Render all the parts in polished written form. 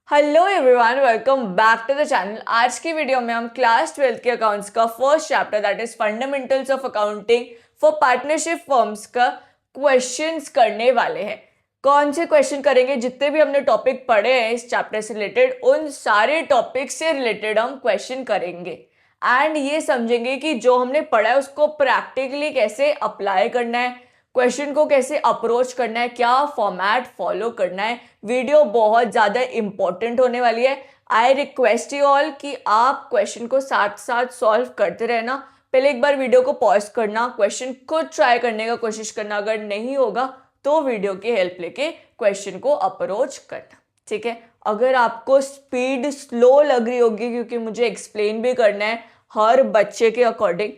Hello everyone, welcome back to the channel. आज की video में हम क्लास 12th के अकाउंट्स का first chapter that is fundamentals of accounting for partnership firms का क्वेश्चंस करने वाले हैं। कौन से क्वेश्चन करेंगे? जितने भी हमने टॉपिक पढ़े हैं इस चैप्टर से रिलेटेड, उन सारे टॉपिक से रिलेटेड हम क्वेश्चन करेंगे एंड ये समझेंगे कि जो हमने पढ़ा है उसको प्रैक्टिकली कैसे अप्लाई करना है, क्वेश्चन को कैसे अप्रोच करना है, क्या फॉर्मेट फॉलो करना है। वीडियो बहुत ज़्यादा इंपॉर्टेंट होने वाली है। आई रिक्वेस्ट यू ऑल कि आप क्वेश्चन को साथ साथ सॉल्व करते रहना। पहले एक बार वीडियो को पॉज करना, क्वेश्चन खुद ट्राई करने का कोशिश करना, अगर नहीं होगा तो वीडियो की हेल्प लेके क्वेश्चन को अप्रोच करना, ठीक है। अगर आपको स्पीड स्लो लग रही होगी क्योंकि मुझे एक्सप्लेन भी करना है हर बच्चे के अकॉर्डिंग,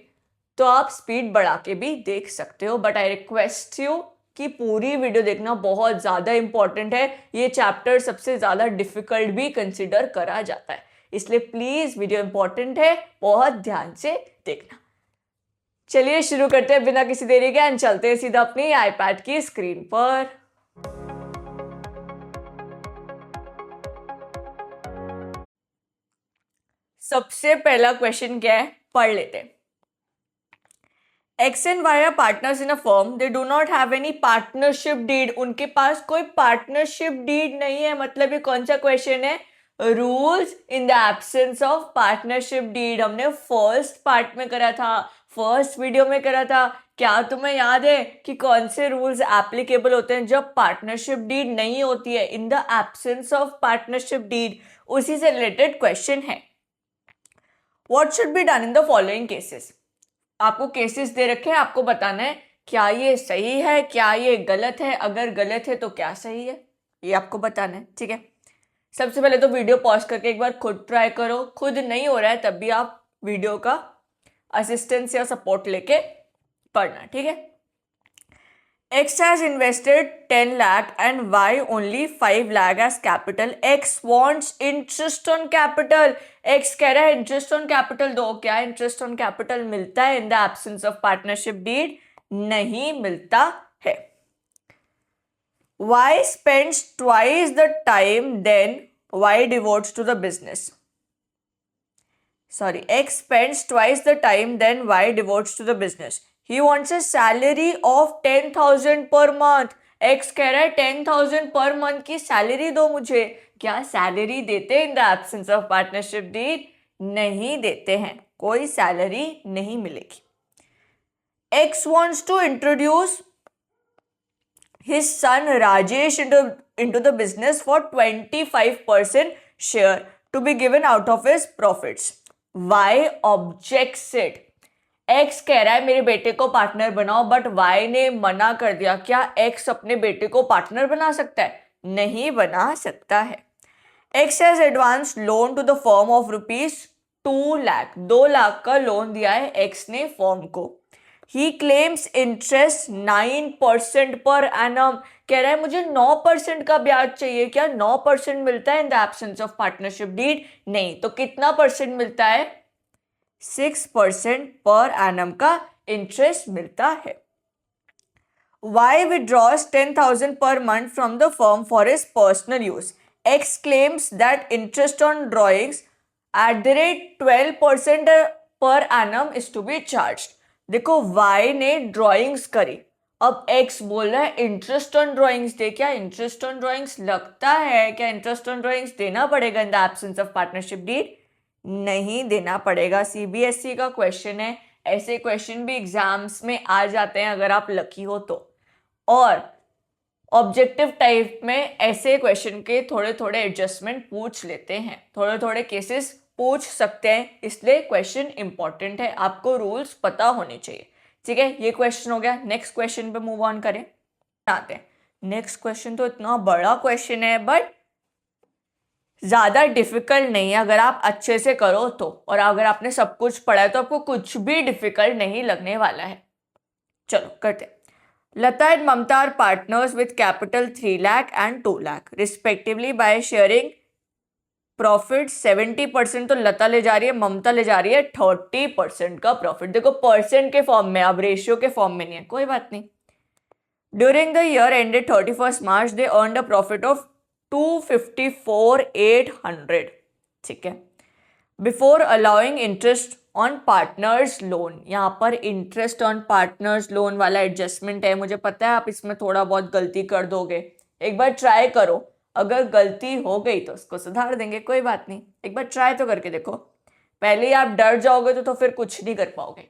तो आप स्पीड बढ़ा के भी देख सकते हो, बट आई रिक्वेस्ट यू कि पूरी वीडियो देखना बहुत ज़्यादा इंपॉर्टेंट है। ये चैप्टर सबसे ज़्यादा डिफिकल्ट भी कंसिडर करा जाता है, इसलिए प्लीज़ वीडियो इंपॉर्टेंट है, बहुत ध्यान से देखना। चलिए शुरू करते हैं बिना किसी देरी के एंड चलते हैं सीधा अपनी आईपैड की स्क्रीन पर। सबसे पहला क्वेश्चन क्या है, पढ़ लेते हैं। X and Y are partners in a firm. They do not have any partnership deed. उनके पास कोई पार्टनरशिप डीड नहीं है। मतलब ये कौन सा क्वेश्चन है? Rules in the absence of partnership deed हमने फर्स्ट पार्ट में करा था, फर्स्ट वीडियो में करा था। क्या तुम्हें याद है कि कौन से रूल्स एप्लीकेबल होते हैं जब पार्टनरशिप डीड नहीं होती है? In the absence of partnership deed, उसी से रिलेटेड क्वेश्चन है। What should be done in the following cases? आपको केसेस दे रखे हैं, आपको बताना है क्या ये सही है, क्या ये गलत है, अगर गलत है तो क्या सही है, ये आपको बताना है, ठीक है। सबसे पहले तो वीडियो पॉज करके एक बार खुद ट्राई करो। खुद नहीं हो रहा है तब भी आप वीडियो का असिस्टेंस या सपोर्ट लेके पढ़ना, ठीक है। X has invested 10 lakh and Y only 5 lakh as capital. X wants interest on capital. X कह रहा है interest on capital दो। क्या interest on capital मिलता है in the absence of partnership deed? नहीं मिलता है। Y spends twice the time then Y devotes to the business. Sorry, X spends twice the time then Y devotes to the business. He wants a salary of 10,000 per month. X कह रहा है 10,000 per month की salary दो मुझे। क्या salary देते हैं in the absence of partnership deed? नहीं देते हैं, कोई सैलरी नहीं मिलेगी। X wants to introduce his son Rajesh into the business for 25% share to be given out of his profits. Y objects it. X कह रहा है मेरे बेटे को पार्टनर बनाओ, बट Y ने मना कर दिया। क्या X अपने बेटे को पार्टनर बना सकता है? नहीं बना सकता है। X has advanced loan to the firm of rupees 2 lakh. 2 lakh का लोन दिया है X ने फर्म को। He claims interest 9% पर annum. कह रहा है मुझे 9% का ब्याज चाहिए। क्या 9% मिलता है in the absence of partnership deed? नहीं। तो कितना परसेंट मिलता है? 6% पर एनम का इंटरेस्ट मिलता है। Y withdraws 10,000 per month from the firm for his personal use. X claims that interest on drawings at the rate 12% per annum is to be charged. देखो Y ने drawings करी, अब X बोल रहा है इंटरेस्ट ऑन ड्रॉइंग्स दे। क्या interest on drawings लगता है? क्या इंटरेस्ट ऑन ड्रॉइंग्स देना पड़ेगा in the absence of partnership deed? नहीं देना पड़ेगा। CBSE का क्वेश्चन है, ऐसे क्वेश्चन भी एग्जाम्स में आ जाते हैं अगर आप लकी हो तो। और ऑब्जेक्टिव टाइप में ऐसे क्वेश्चन के थोड़े थोड़े एडजस्टमेंट पूछ लेते हैं, थोड़े थोड़े केसेस पूछ सकते हैं, इसलिए क्वेश्चन इंपॉर्टेंट है, आपको रूल्स पता होने चाहिए, ठीक है। ये क्वेश्चन हो गया। नेक्स्ट क्वेश्चन पे मूव ऑन करें, आते हैं। नेक्स्ट क्वेश्चन तो इतना बड़ा क्वेश्चन है बट ज़्यादा डिफिकल्ट नहीं है अगर आप अच्छे से करो तो, और अगर आपने सब कुछ पढ़ा है तो आपको कुछ भी डिफिकल्ट नहीं लगने वाला है। चलो करते। Lata and Mamata are partners with capital 3 lakh and 2 lakh respectively by sharing profit 70%। तो लता ले जा रही है, ममता ले जा रही है 30% का प्रॉफिट। देखो परसेंट के फॉर्म में, अब रेशियो के फॉर्म में नहीं है, कोई बात नहीं। During the year ended 31st March they earned a profit of 254,800, ठीक है। Before allowing interest on partners loan, यहाँ पर इंटरेस्ट ऑन पार्टनर्स लोन वाला एडजस्टमेंट है, मुझे पता है आप इसमें थोड़ा बहुत गलती कर दोगे, एक बार ट्राई करो, अगर गलती हो गई तो उसको सुधार देंगे, कोई बात नहीं, एक बार ट्राई तो करके देखो। पहले ही आप डर जाओगे तो फिर कुछ नहीं कर पाओगे।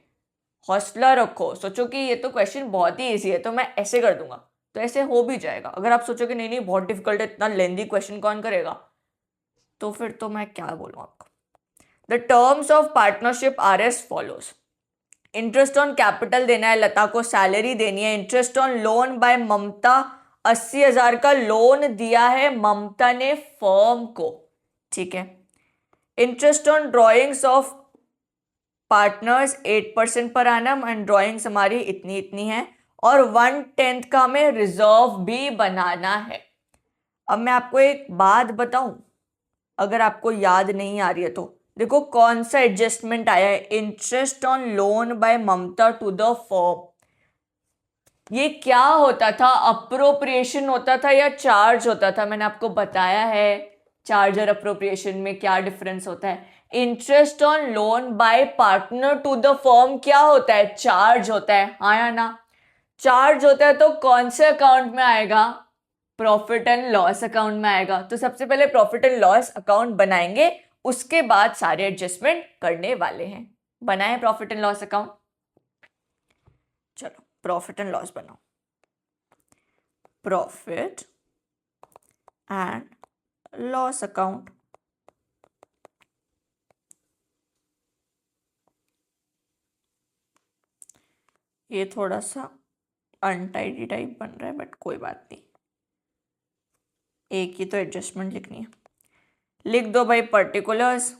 हौसला रखो, सोचो कि ये तो क्वेश्चन बहुत ही ईजी है तो मैं ऐसे कर दूंगा, तो ऐसे हो भी जाएगा। अगर आप सोचो कि नहीं नहीं बहुत डिफिकल्ट है, इतना लेंदी क्वेश्चन कौन करेगा, तो फिर तो मैं क्या बोलूँ आपको। The terms of partnership R S follows. Interest on capital देना है लता को, सैलरी देनी है। इंटरेस्ट ऑन लोन बाय ममता, 80,000 का लोन दिया है ममता ने फर्म को, ठीक है। Interest on drawings of partners 8% per annum, and drawings हमारी इतनी इतनी है, और 1/10 का हमें रिजर्व भी बनाना है। अब मैं आपको एक बात बताऊं, अगर आपको याद नहीं आ रही है तो देखो कौन सा एडजस्टमेंट आया है, interest on loan by Mamta to the firm. ये क्या होता था, अप्रोप्रिएशन होता था या चार्ज होता था? मैंने आपको बताया है चार्ज और अप्रोप्रिएशन में क्या डिफरेंस होता है। Interest on loan by partner to the firm क्या होता है, चार्ज होता है, हाँ या ना? चार्ज होता है तो कौन से अकाउंट में आएगा, प्रॉफिट एंड लॉस अकाउंट में आएगा। तो सबसे पहले प्रॉफिट एंड लॉस अकाउंट बनाएंगे, उसके बाद सारे एडजस्टमेंट करने वाले हैं। बनाए प्रॉफिट एंड लॉस अकाउंट, चलो प्रॉफिट एंड लॉस बनाओ। प्रॉफिट एंड लॉस अकाउंट, ये थोड़ा सा अनटाइडी टाइप बन रहा है बट कोई बात नहीं, एक ही तो एडजस्टमेंट लिखनी है। लिख दो भाई particulars,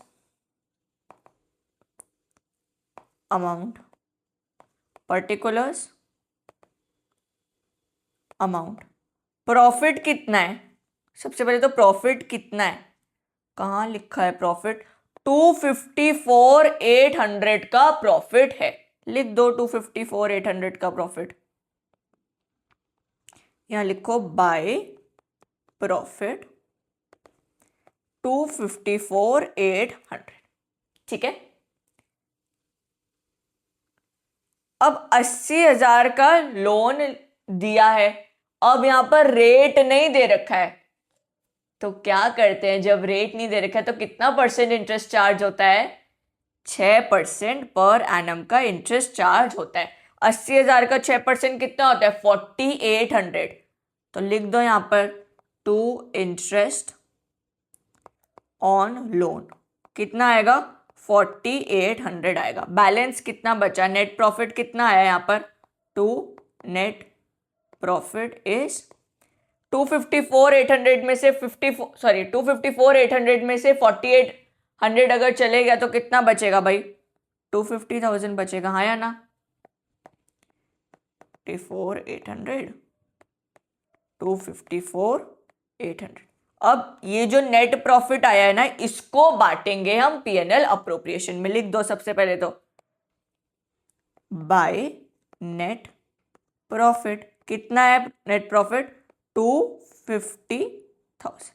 amount, particulars, amount. Profit कितना है, सबसे पहले तो प्रॉफिट कितना है, कहाँ लिखा है प्रॉफिट, 254,800 का प्रॉफिट है। लिख दो 254,800 का प्रॉफिट, यहां लिखो बाय प्रॉफिट 254,800, ठीक है। अब 80,000 का लोन दिया है, अब यहां पर रेट नहीं दे रखा है, तो क्या करते हैं, जब रेट नहीं दे रखा है तो कितना परसेंट इंटरेस्ट चार्ज होता है, 6% पर एनम का इंटरेस्ट चार्ज होता है। 80,000 का 6% कितना होता है, 4,800। तो लिख दो यहां पर टू इंटरेस्ट ऑन लोन कितना आएगा, 4,800 आएगा। बैलेंस कितना बचा, नेट प्रॉफिट कितना आया यहाँ पर, 2, नेट प्रॉफिट इज 254,800 में से 254,800 में से 4,800 अगर चले गया तो कितना बचेगा भाई, 250,000 बचेगा, हाँ या ना? 54,800, 254,800। अब ये जो नेट प्रॉफिट आया है ना, इसको बांटेंगे हम पीएनएल अप्रोप्रिएशन में। लिख दो सबसे पहले तो बाय नेट प्रॉफिट, कितना है नेट प्रॉफिट, 250,000,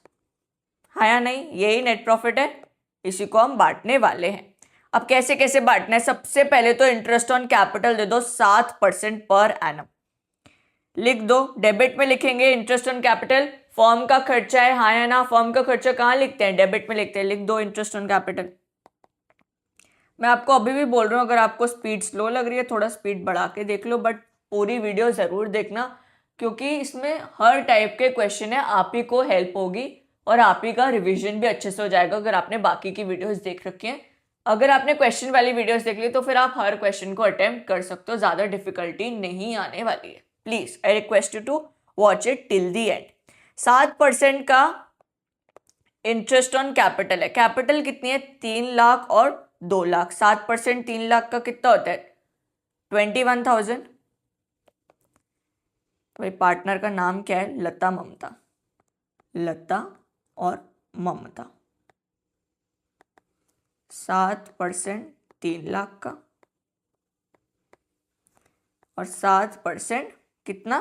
हाँ या नहीं? यही नेट प्रॉफिट है, इसी को हम बांटने वाले हैं। अब कैसे कैसे बांटना है, सबसे पहले तो इंटरेस्ट ऑन कैपिटल दे दो 7% पर एनम। लिख दो, डेबिट में लिखेंगे इंटरेस्ट ऑन कैपिटल, फर्म का खर्चा है, हाँ या ना? फर्म का खर्चा कहाँ लिखते हैं, डेबिट में लिखते हैं। लिख दो इंटरेस्ट ऑन कैपिटल। मैं आपको अभी भी बोल रहा हूँ, अगर आपको स्पीड स्लो लग रही है थोड़ा स्पीड बढ़ा के देख लो, बट पूरी वीडियो जरूर देखना, क्योंकि इसमें हर टाइप के क्वेश्चन है, आप ही को हेल्प होगी और आप ही का रिवीजन भी अच्छे से हो जाएगा अगर आपने बाकी की वीडियोस देख रखी हैं। अगर आपने क्वेश्चन वाली वीडियोस देख ली तो फिर आप हर क्वेश्चन को अटेम्प्ट कर सकते हो, ज्यादा डिफिकल्टी नहीं आने वाली है। Please I request you to watch it till the end. 7% का इंटरेस्ट ऑन कैपिटल है, कैपिटल कितनी है, 3 लाख और 2 लाख। 7% 3 लाख का कितना होता है, 21,000। भाई पार्टनर का नाम क्या है, लता ममता, लता और ममता। 7% 3 लाख का और 7% कितना,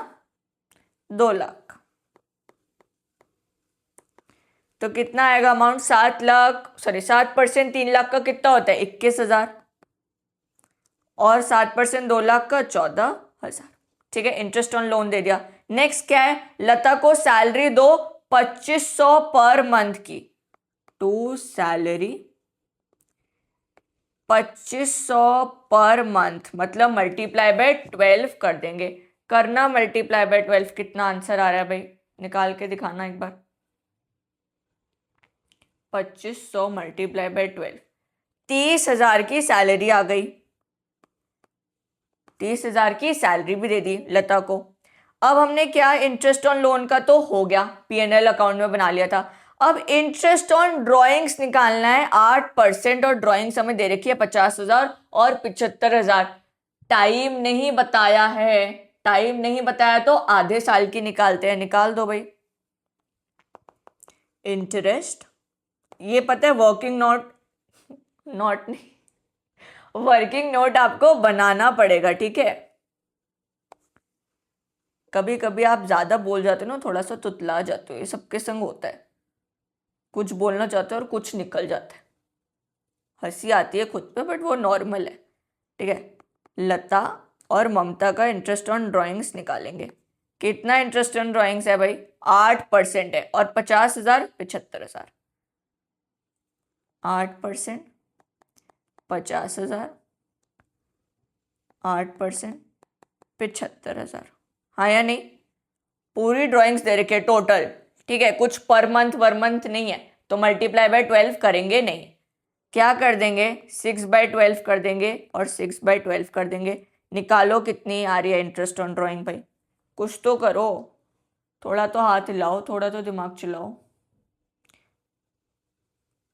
2 लाख। तो कितना आएगा अमाउंट? 7% 3 लाख का कितना होता है? 21,000। और 7% 2 लाख का 14,000। ठीक है, इंटरेस्ट ऑन लोन दे दिया। नेक्स्ट क्या है? लता को सैलरी दो 2500 पर मंथ की। टू सैलरी 2500 पर मंथ, मतलब मल्टीप्लाई बाय 12 कर देंगे। करना मल्टीप्लाई बाय 12, कितना आंसर आ रहा है भाई? निकाल के दिखाना एक बार। 2500 मल्टीप्लाई बाय 12, 30,000 की सैलरी आ गई। 30,000 की सैलरी भी दे दी लता को। अब हमने क्या, इंटरेस्ट ऑन लोन का तो हो गया, पीएनएल अकाउंट में बना लिया था। अब इंटरेस्ट ऑन ड्रॉइंग्स निकालना है 8%, और ड्रॉइंग्स हमें दे रखी है 50,000 और 75,000। टाइम नहीं बताया है, टाइम नहीं बताया तो आधे साल की निकालते हैं। निकाल दो भाई। इंटरेस्ट, ये पता है वर्किंग नोट, नोट नहीं, वर्किंग नोट आपको बनाना पड़ेगा, ठीक है। कभी कभी आप ज्यादा बोल जाते हो ना, थोड़ा सा तुतला जाते हो, ये सबके संग होता है। कुछ बोलना चाहते हो और कुछ निकल जाता है। हंसी आती है खुद पे, बट वो नॉर्मल है, ठीक है। लता और ममता का इंटरेस्ट ऑन ड्राइंग्स निकालेंगे। कितना इंटरेस्ट ऑन ड्राइंग्स है भाई? 8% है, और 50,000 75,000। 8%, 50,000, 8%, 75,000। हाँ या नहीं? पूरी ड्राइंग्स दे रखे टोटल, ठीक है। कुछ पर मंथ नहीं है, तो मल्टीप्लाई बाय 12 करेंगे नहीं। क्या कर देंगे? 6/12 कर देंगे और 6/12 कर देंगे। निकालो कितनी आ रही है इंटरेस्ट ऑन ड्राइंग भाई। कुछ तो करो, थोड़ा तो हाथ हिलाओ, थोड़ा तो दिमाग चलाओ।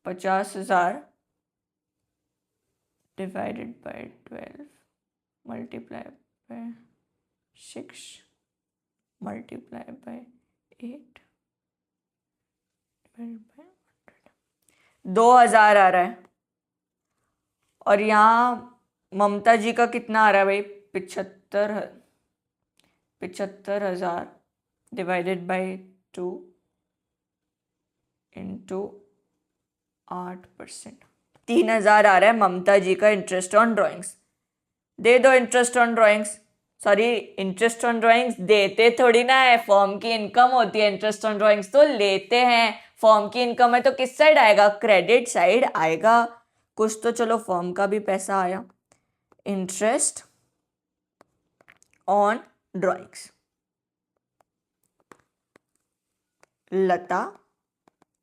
50,000 divided by 12 multiply by 6 multiply by 8 divided by 2,000 आ रहा है। और यहाँ ममता जी का कितना आ रहा है भाई? 75,000 डिवाइडेड बाय 2 इंटू 8%, 3,000 आ रहा है ममता जी का इंटरेस्ट ऑन ड्राइंग्स। दे दो interest on drawings. Sorry, interest on drawings देते थोड़ी ना है, फॉर्म की इनकम होती है। इंटरेस्ट ऑन ड्राइंग्स तो लेते हैं, फॉर्म की इनकम है तो किस साइड आएगा? क्रेडिट साइड आएगा। कुछ तो चलो फॉर्म का भी पैसा आया। इंटरेस्ट ऑन ड्राइंग्स, लता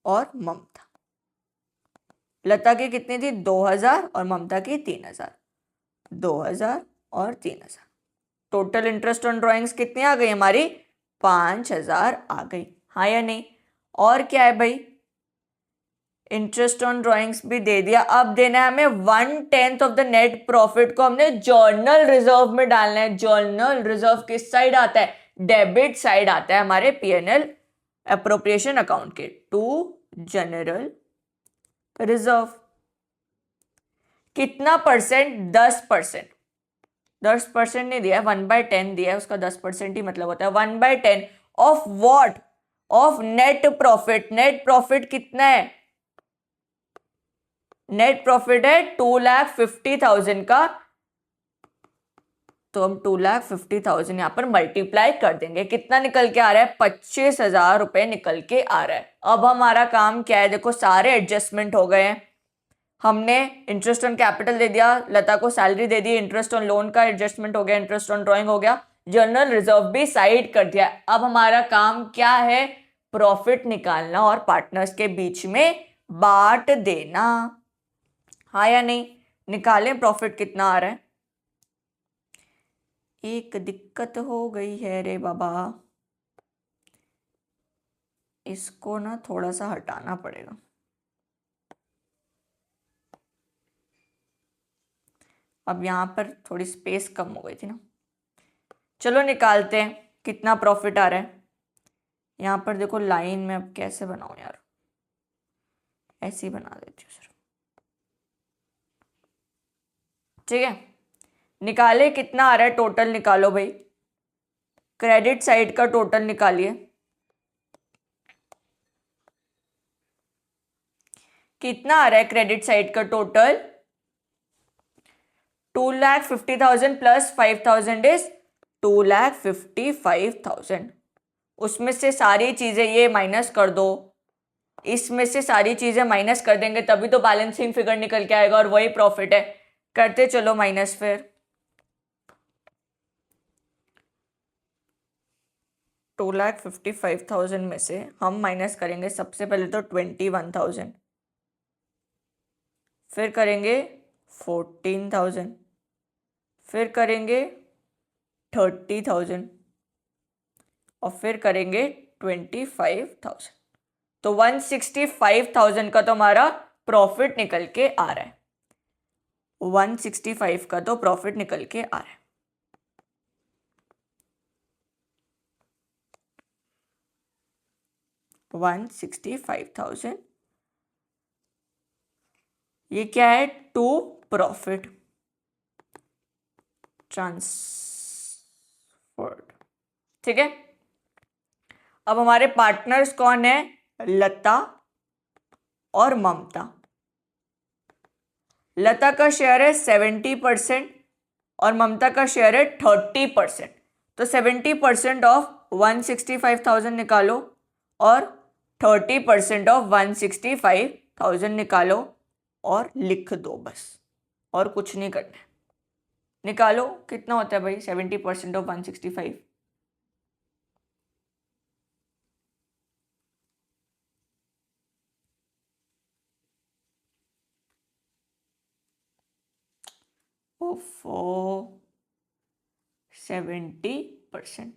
और ममता। लता की कितनी थी? 2,000 और ममता की 3,000। 2,000 और 3,000, टोटल इंटरेस्ट ऑन ड्राइंग्स कितनी आ गई हमारी? 5,000 आ गई। हाँ या नहीं? और क्या है भाई? इंटरेस्ट ऑन ड्राइंग्स भी दे दिया। अब देना है हमें 1/10 ऑफ द नेट प्रॉफिट को हमने जर्नल रिजर्व में डालना है। जर्नल रिजर्व किस साइड आता है? डेबिट साइड आता है हमारे पीएनएल अप्रोप्रिएशन अकाउंट के। To general reserve. कितना परसेंट? 10%। 10% नहीं दिया है, 1/10 दिया है, उसका 10% ही मतलब होता है। 1/10 of what? Of net profit. Net profit कितना है? नेट प्रॉफिट है 2,50,000 का, तो हम 2,50,000 यहां पर मल्टीप्लाई कर देंगे। कितना निकल के आ रहा है? 25,000 रुपए निकल के आ रहा है। अब हमारा काम क्या है? देखो सारे एडजस्टमेंट हो गए हैं। हमने इंटरेस्ट ऑन कैपिटल दे दिया, लता को salary they the, interest on loan का एडजस्टमेंट हो गया, इंटरेस्ट ऑन ड्राइंग हो गया, जनरल रिजर्व भी साइड कर दिया। अब हमारा काम क्या है? प्रॉफिट निकालना और पार्टनर्स के बीच में बांट देना। हाँ या नहीं? निकालें प्रॉफिट कितना आ रहा है। एक दिक्कत हो गई है रे बाबा, इसको ना थोड़ा सा हटाना पड़ेगा। अब यहाँ पर थोड़ी स्पेस कम हो गई थी ना। चलो निकालते हैं कितना प्रॉफिट आ रहा है। यहाँ पर देखो लाइन में अब कैसे बनाऊं यार, ऐसे ही बना देती हूँ सिर्फ, ठीक है। निकाले कितना आ रहा है? टोटल निकालो भाई, क्रेडिट साइड का टोटल निकालिए। कितना आ रहा है क्रेडिट साइड का टोटल? 2,50,000 plus 5,000 is 2,55,000। उसमें से सारी चीजें ये माइनस कर दो, इसमें से सारी चीजें माइनस कर देंगे तभी तो बैलेंसिंग फिगर निकल के आएगा और वही प्रॉफिट है। करते चलो माइनस। फिर 2,55,000 में से हम माइनस करेंगे सबसे पहले तो 21,000, फिर करेंगे 14,000, फिर करेंगे 30,000 और फिर करेंगे 25,000। तो 165,000 का तो हमारा प्रॉफिट निकल के आ रहा है। 165 का तो प्रॉफिट निकल के आ रहा है। $165,000 ये क्या है? To profit transferred. ठीक है। अब हमारे पार्टनर्स कौन है? लता और ममता। लता का शेयर है 70% और ममता का शेयर है 30%। तो 70% ऑफ 165,000 निकालो और 30% ऑफ 165,000 निकालो और लिख दो बस, और कुछ नहीं करना है। निकालो कितना होता है भाई 70% ऑफ 165? ओफो 70%।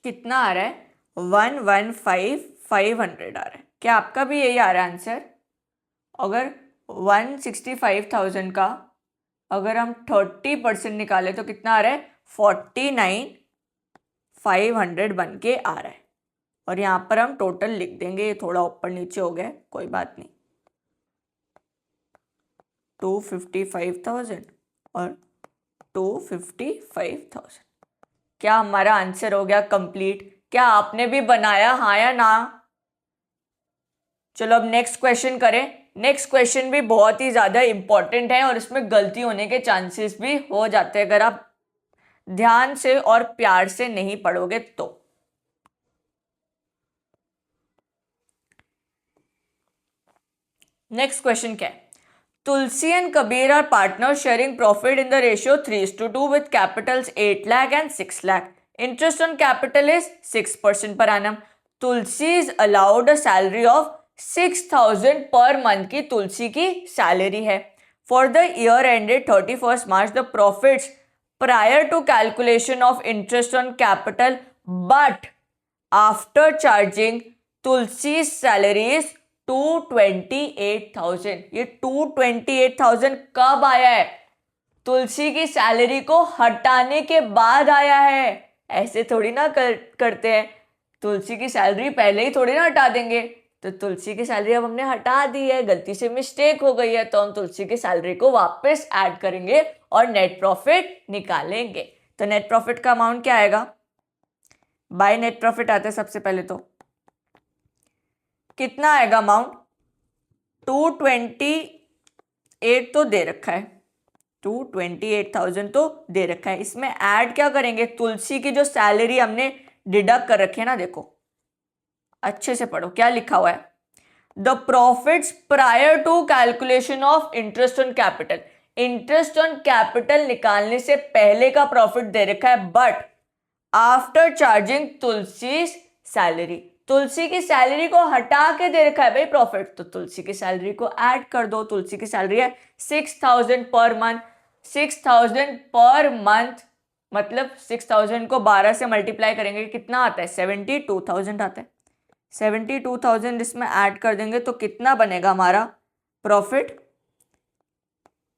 कितना आ रहा है? 115,500 आ रहा है। क्या आपका भी यही आ रहा है आंसर? अगर 165,000 का अगर हम 30% निकाले तो कितना आ रहा है? 49,500 बन के आ रहा है। और यहाँ पर हम टोटल लिख देंगे, ये थोड़ा ऊपर नीचे हो गया, कोई बात नहीं। 255,000 और 255,000। क्या हमारा आंसर हो गया कंप्लीट? क्या आपने भी बनाया, हाँ या ना? चलो अब नेक्स्ट क्वेश्चन करें। नेक्स्ट क्वेश्चन भी बहुत ही ज्यादा इंपॉर्टेंट है और इसमें गलती होने के चांसेस भी हो जाते हैं अगर आप ध्यान से और प्यार से नहीं पढ़ोगे तो। नेक्स्ट क्वेश्चन क्या है? Tulsi and Kabir are partners sharing profit in the ratio 3:2 with capitals 8 lakh and 6 lakh. Interest on capital is 6% per annum. Tulsi is allowed a salary of 6,000 per month की तुलसी की salary है. For the year ended 31st March, the profits prior to calculation of interest on capital but after charging Tulsi's salary is 228,000. ये 228,000 कब आया है? तुलसी की salary को हटाने के बाद आया है। ऐसे थोड़ी ना करते हैं। तुलसी की सैलरी पहले ही थोड़ी ना हटा देंगे। तो तुलसी की सैलरी अब हमने हटा दी है, गलती से मिस्टेक हो गई है, तो हम तुलसी की सैलरी को वापस ऐड करेंगे और नेट प्रॉफिट निकालेंगे। तो नेट प्रॉफिट का अमाउंट क्या आएगा? बाय नेट प्रॉफिट आता है सबसे पहले तो कितना आएगा अमाउंट? 228 तो दे रखा है, 228,000 तो दे रखा है। इसमें ऐड क्या करेंगे? तुलसी की जो सैलरी हमने डिडक्ट कर रखी है ना, देखो अच्छे से पढ़ो क्या लिखा हुआ है। The profits prior to calculation of interest on capital. Interest on capital निकालने से पहले का प्रॉफिट दे रखा है, but after charging Tulsi salary. Tulsi की सैलरी को हटा के दे रखा है भाई प्रॉफिट, तो तुलसी की सैलरी को ऐड कर दो। तुलसी की सैलरी है 6,000 पर मंथ। 6,000 पर मंथ मतलब 6,000 को 12 से मल्टीप्लाई करेंगे कितना आता है? 72,000 आता है। 72,000 इसमें ऐड कर देंगे तो कितना बनेगा हमारा प्रॉफिट?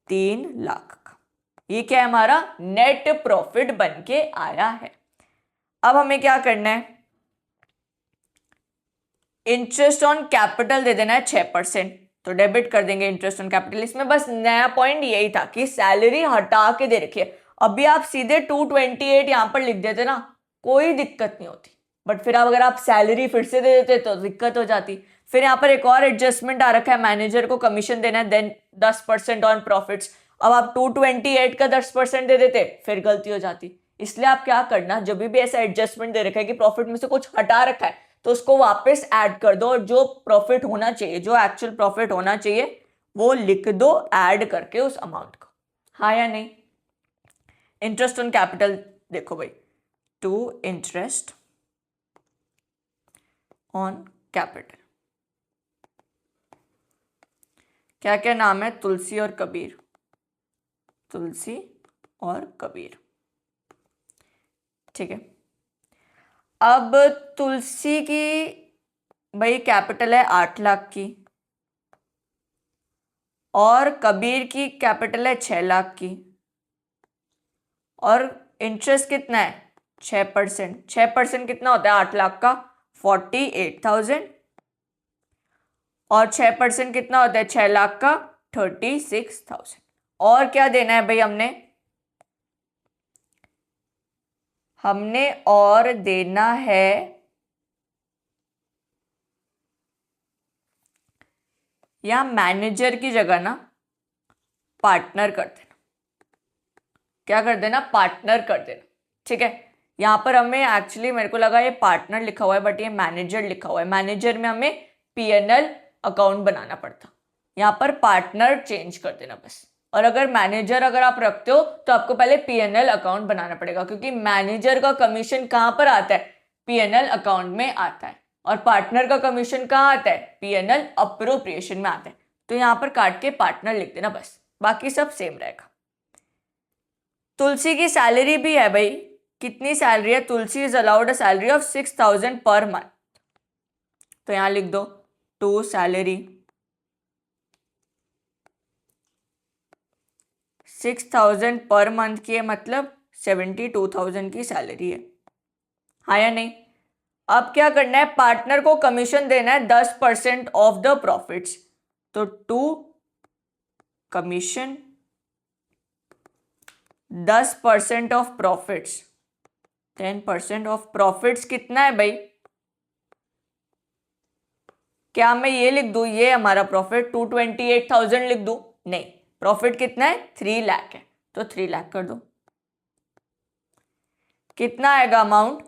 3 लाख का। ये क्या है? हमारा नेट प्रॉफिट बन के आया है। अब हमें क्या करना है? इंटरेस्ट ऑन कैपिटल दे देना है 6%। तो डेबिट कर देंगे इंटरेस्ट ऑन कैपिटल। इसमें बस नया पॉइंट यही था कि सैलरी हटा के दे रखी है। अभी आप सीधे 228 यहाँ पर लिख देते ना, कोई दिक्कत नहीं होती, बट फिर अगर आप सैलरी फिर से दे देते तो दिक्कत हो जाती। फिर यहाँ पर एक और एडजस्टमेंट आ रखा है, मैनेजर को कमीशन देना है देन 10% ऑन प्रॉफिट्स। अब आप 228 का 10% दे देते फिर गलती हो जाती। इसलिए आप क्या करना, जब भी ऐसा एडजस्टमेंट दे रखा है कि प्रॉफिट में से कुछ हटा रखा है तो उसको वापस ऐड कर दो और जो प्रॉफिट होना चाहिए, जो एक्चुअल प्रॉफिट होना चाहिए वो लिख दो ऐड करके उस अमाउंट को। हाँ या नहीं? इंटरेस्ट ऑन कैपिटल देखो भाई, टू इंटरेस्ट ऑन कैपिटल, क्या क्या नाम है? तुलसी और कबीर, तुलसी और कबीर, ठीक है। अब तुलसी की भाई कैपिटल है 8 लाख की और कबीर की कैपिटल है 6 लाख की और इंटरेस्ट कितना है? 6%। 6% कितना होता है 8 लाख का? 48,000 और 6% कितना होता है 6 लाख का? 36,000। और क्या देना है भाई हमने? हमने और देना है या मैनेजर की जगह ना पार्टनर कर देना। क्या कर देना? पार्टनर कर देना, ठीक है। यहां पर हमें एक्चुअली मेरे को लगा ये पार्टनर लिखा हुआ है बट ये मैनेजर लिखा हुआ है। मैनेजर में हमें पीएनएल अकाउंट बनाना पड़ता, यहां पर पार्टनर चेंज कर देना बस। और अगर मैनेजर अगर आप रखते हो तो आपको पहले पीएनएल अकाउंट बनाना पड़ेगा, क्योंकि मैनेजर का कमीशन कहां पर आता है? पीएनएल अकाउंट में आता है। और पार्टनर का कमीशन कहां आता है? पीएनएल अप्रोप्रिएशन में आता है। तो यहां पर काट के पार्टनर लिख देना बस, बाकी सब सेम रहेगा। तुलसी की सैलरी भी है भाई, कितनी सैलरी है? Tulsi is allowed a salary of 6,000 per month, तो यहां लिख दो टू सैलरी 6,000 पर मंथ की है, मतलब 72,000 की सैलरी है। हाँ या नहीं? अब क्या करना है? पार्टनर को कमीशन देना है 10% ऑफ द प्रॉफिट्स, तो to commission 10% of profits, 10% of profits कितना है भाई? क्या मैं ये लिख दूं ये हमारा प्रॉफिट 228,000 लिख दूं? नहीं, प्रॉफिट कितना है? 3 लाख है, तो 3 लाख कर दो। कितना आएगा अमाउंट?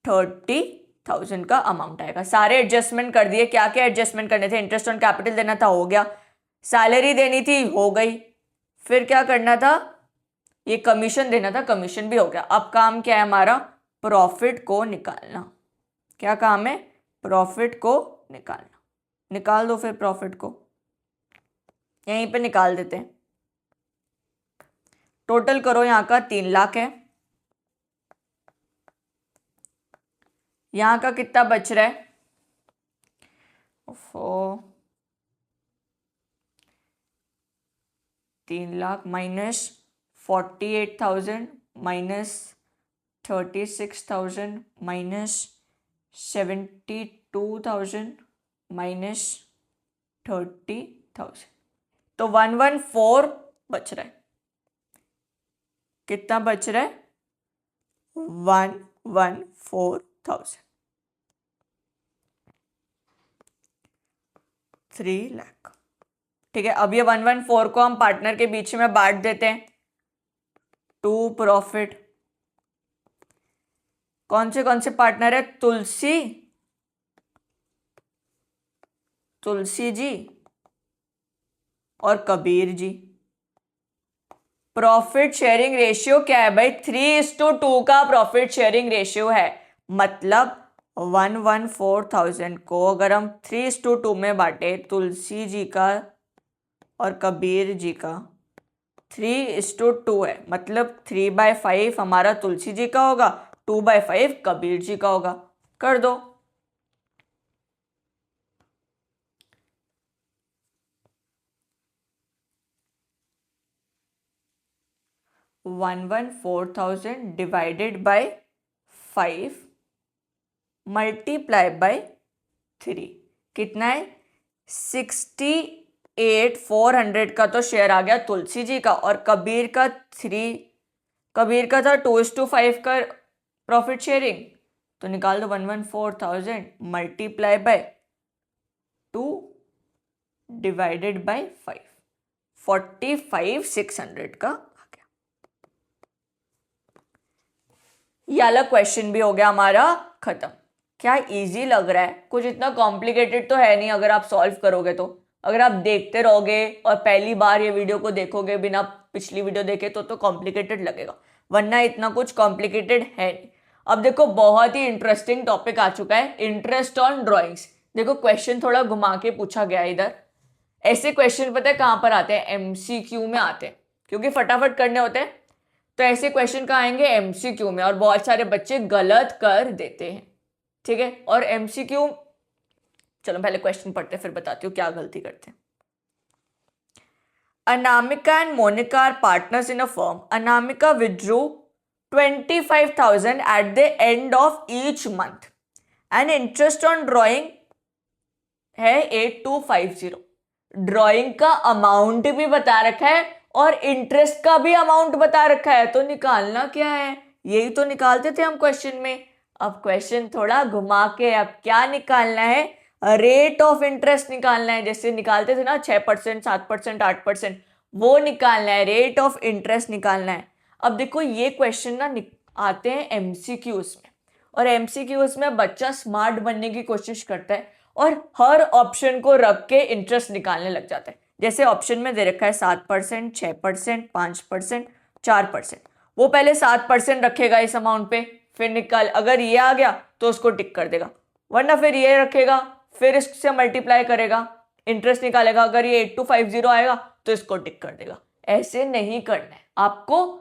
30,000 का अमाउंट आएगा। सारे एडजस्टमेंट कर दिए। क्या क्या एडजस्टमेंट करने थे? इंटरेस्ट ऑन कैपिटल देना था, हो गया। सैलरी देनी थी, हो गई। फिर क्या करना था? ये कमीशन देना था, कमीशन भी हो गया। अब काम क्या है हमारा? प्रॉफिट को निकालना। क्या काम है? प्रॉफिट को निकालना। निकाल दो फिर प्रॉफिट को, यहीं पे निकाल देते हैं। टोटल करो, यहां का 3 लाख है, यहां का कितना बच रहा है? 3 lakh minus 48,000 minus 36,000 minus 72,000 minus 30,000, तो 114 बच रहा है। कितना बच रहा है? 114,000, 3 लाख, ठीक है। अब ये 114 को हम पार्टनर के बीच में बांट देते हैं। टू प्रॉफिट, कौन से पार्टनर है? तुलसी जी और Kabir ji. Profit sharing ratio क्या है भाई? 3:2 का प्रॉफिट शेयरिंग रेशियो है, मतलब 114,000 को अगर हम 3:2 में बांटे, तुलसी जी का और कबीर जी का 3:2 है, मतलब 3/5 हमारा तुलसी जी का होगा, 2/5 कबीर जी का होगा। कर दो। One 114,000 divided by 5 multiply by 3 कितना है? 68 400 का तो शेयर आ गया तुलसी जी का, और कबीर का था 2:5 का प्रॉफिट शेयरिंग, तो निकाल दो 114,000 मल्टीप्लाई बाय 2 डिवाइडेड बाय 5, 45,600 का आ गया। ये वाला क्वेश्चन भी हो गया हमारा खत्म। क्या इजी लग रहा है? कुछ इतना कॉम्प्लिकेटेड तो है नहीं अगर आप सॉल्व करोगे तो। अगर आप देखते रहोगे और पहली बार ये वीडियो को देखोगे बिना पिछली वीडियो देखे तो कॉम्प्लिकेटेड लगेगा, वरना इतना कुछ कॉम्प्लिकेटेड है नहीं। अब देखो बहुत ही इंटरेस्टिंग टॉपिक आ चुका है, इंटरेस्ट ऑन ड्रॉइंग्स। देखो क्वेश्चन थोड़ा घुमा के पूछा गया है इधर। ऐसे क्वेश्चन पता है कहां पर आते हैं? एमसीक्यू में आते हैं, क्योंकि फटाफट करने होते हैं। तो ऐसे क्वेश्चन कहाँ आएंगे? एमसीक्यू में, और बहुत सारे बच्चे गलत कर देते हैं, ठीक है। और एमसीक्यू, चलो पहले क्वेश्चन पढ़ते फिर बताती हूँ क्या गलती करते हैं। Anamika and Monica are partners in a firm. Anamika withdrew 25,000 at the end of each month. And interest on drawing है 8250। ड्रॉइंग का अमाउंट भी बता रखा है और इंटरेस्ट का भी अमाउंट बता रखा है, तो निकालना क्या है? यही तो निकालते थे हम क्वेश्चन में। अब क्वेश्चन थोड़ा घुमा के अब क्या निकालना है? रेट ऑफ इंटरेस्ट निकालना है। जैसे निकालते थे ना 6%, 7%, 8%, वो निकालना है, रेट ऑफ इंटरेस्ट निकालना है। अब देखो ये क्वेश्चन ना आते हैं एमसीक्यूज में, और एमसीक्यूज में बच्चा स्मार्ट बनने की कोशिश करता है और हर ऑप्शन को रख के इंटरेस्ट निकालने लग जाता है। जैसे ऑप्शन में दे रखा है 7%, 6%, 5%, 4%, वो पहले 7% रखेगा इस अमाउंट पे, फिर निकाल, अगर ये आ गया तो उसको टिक कर देगा, वरना फिर ये रखेगा, फिर इससे मल्टीप्लाई करेगा, इंटरेस्ट निकालेगा, अगर ये 8250 आएगा तो इसको टिक कर देगा। ऐसे नहीं करना है, आपको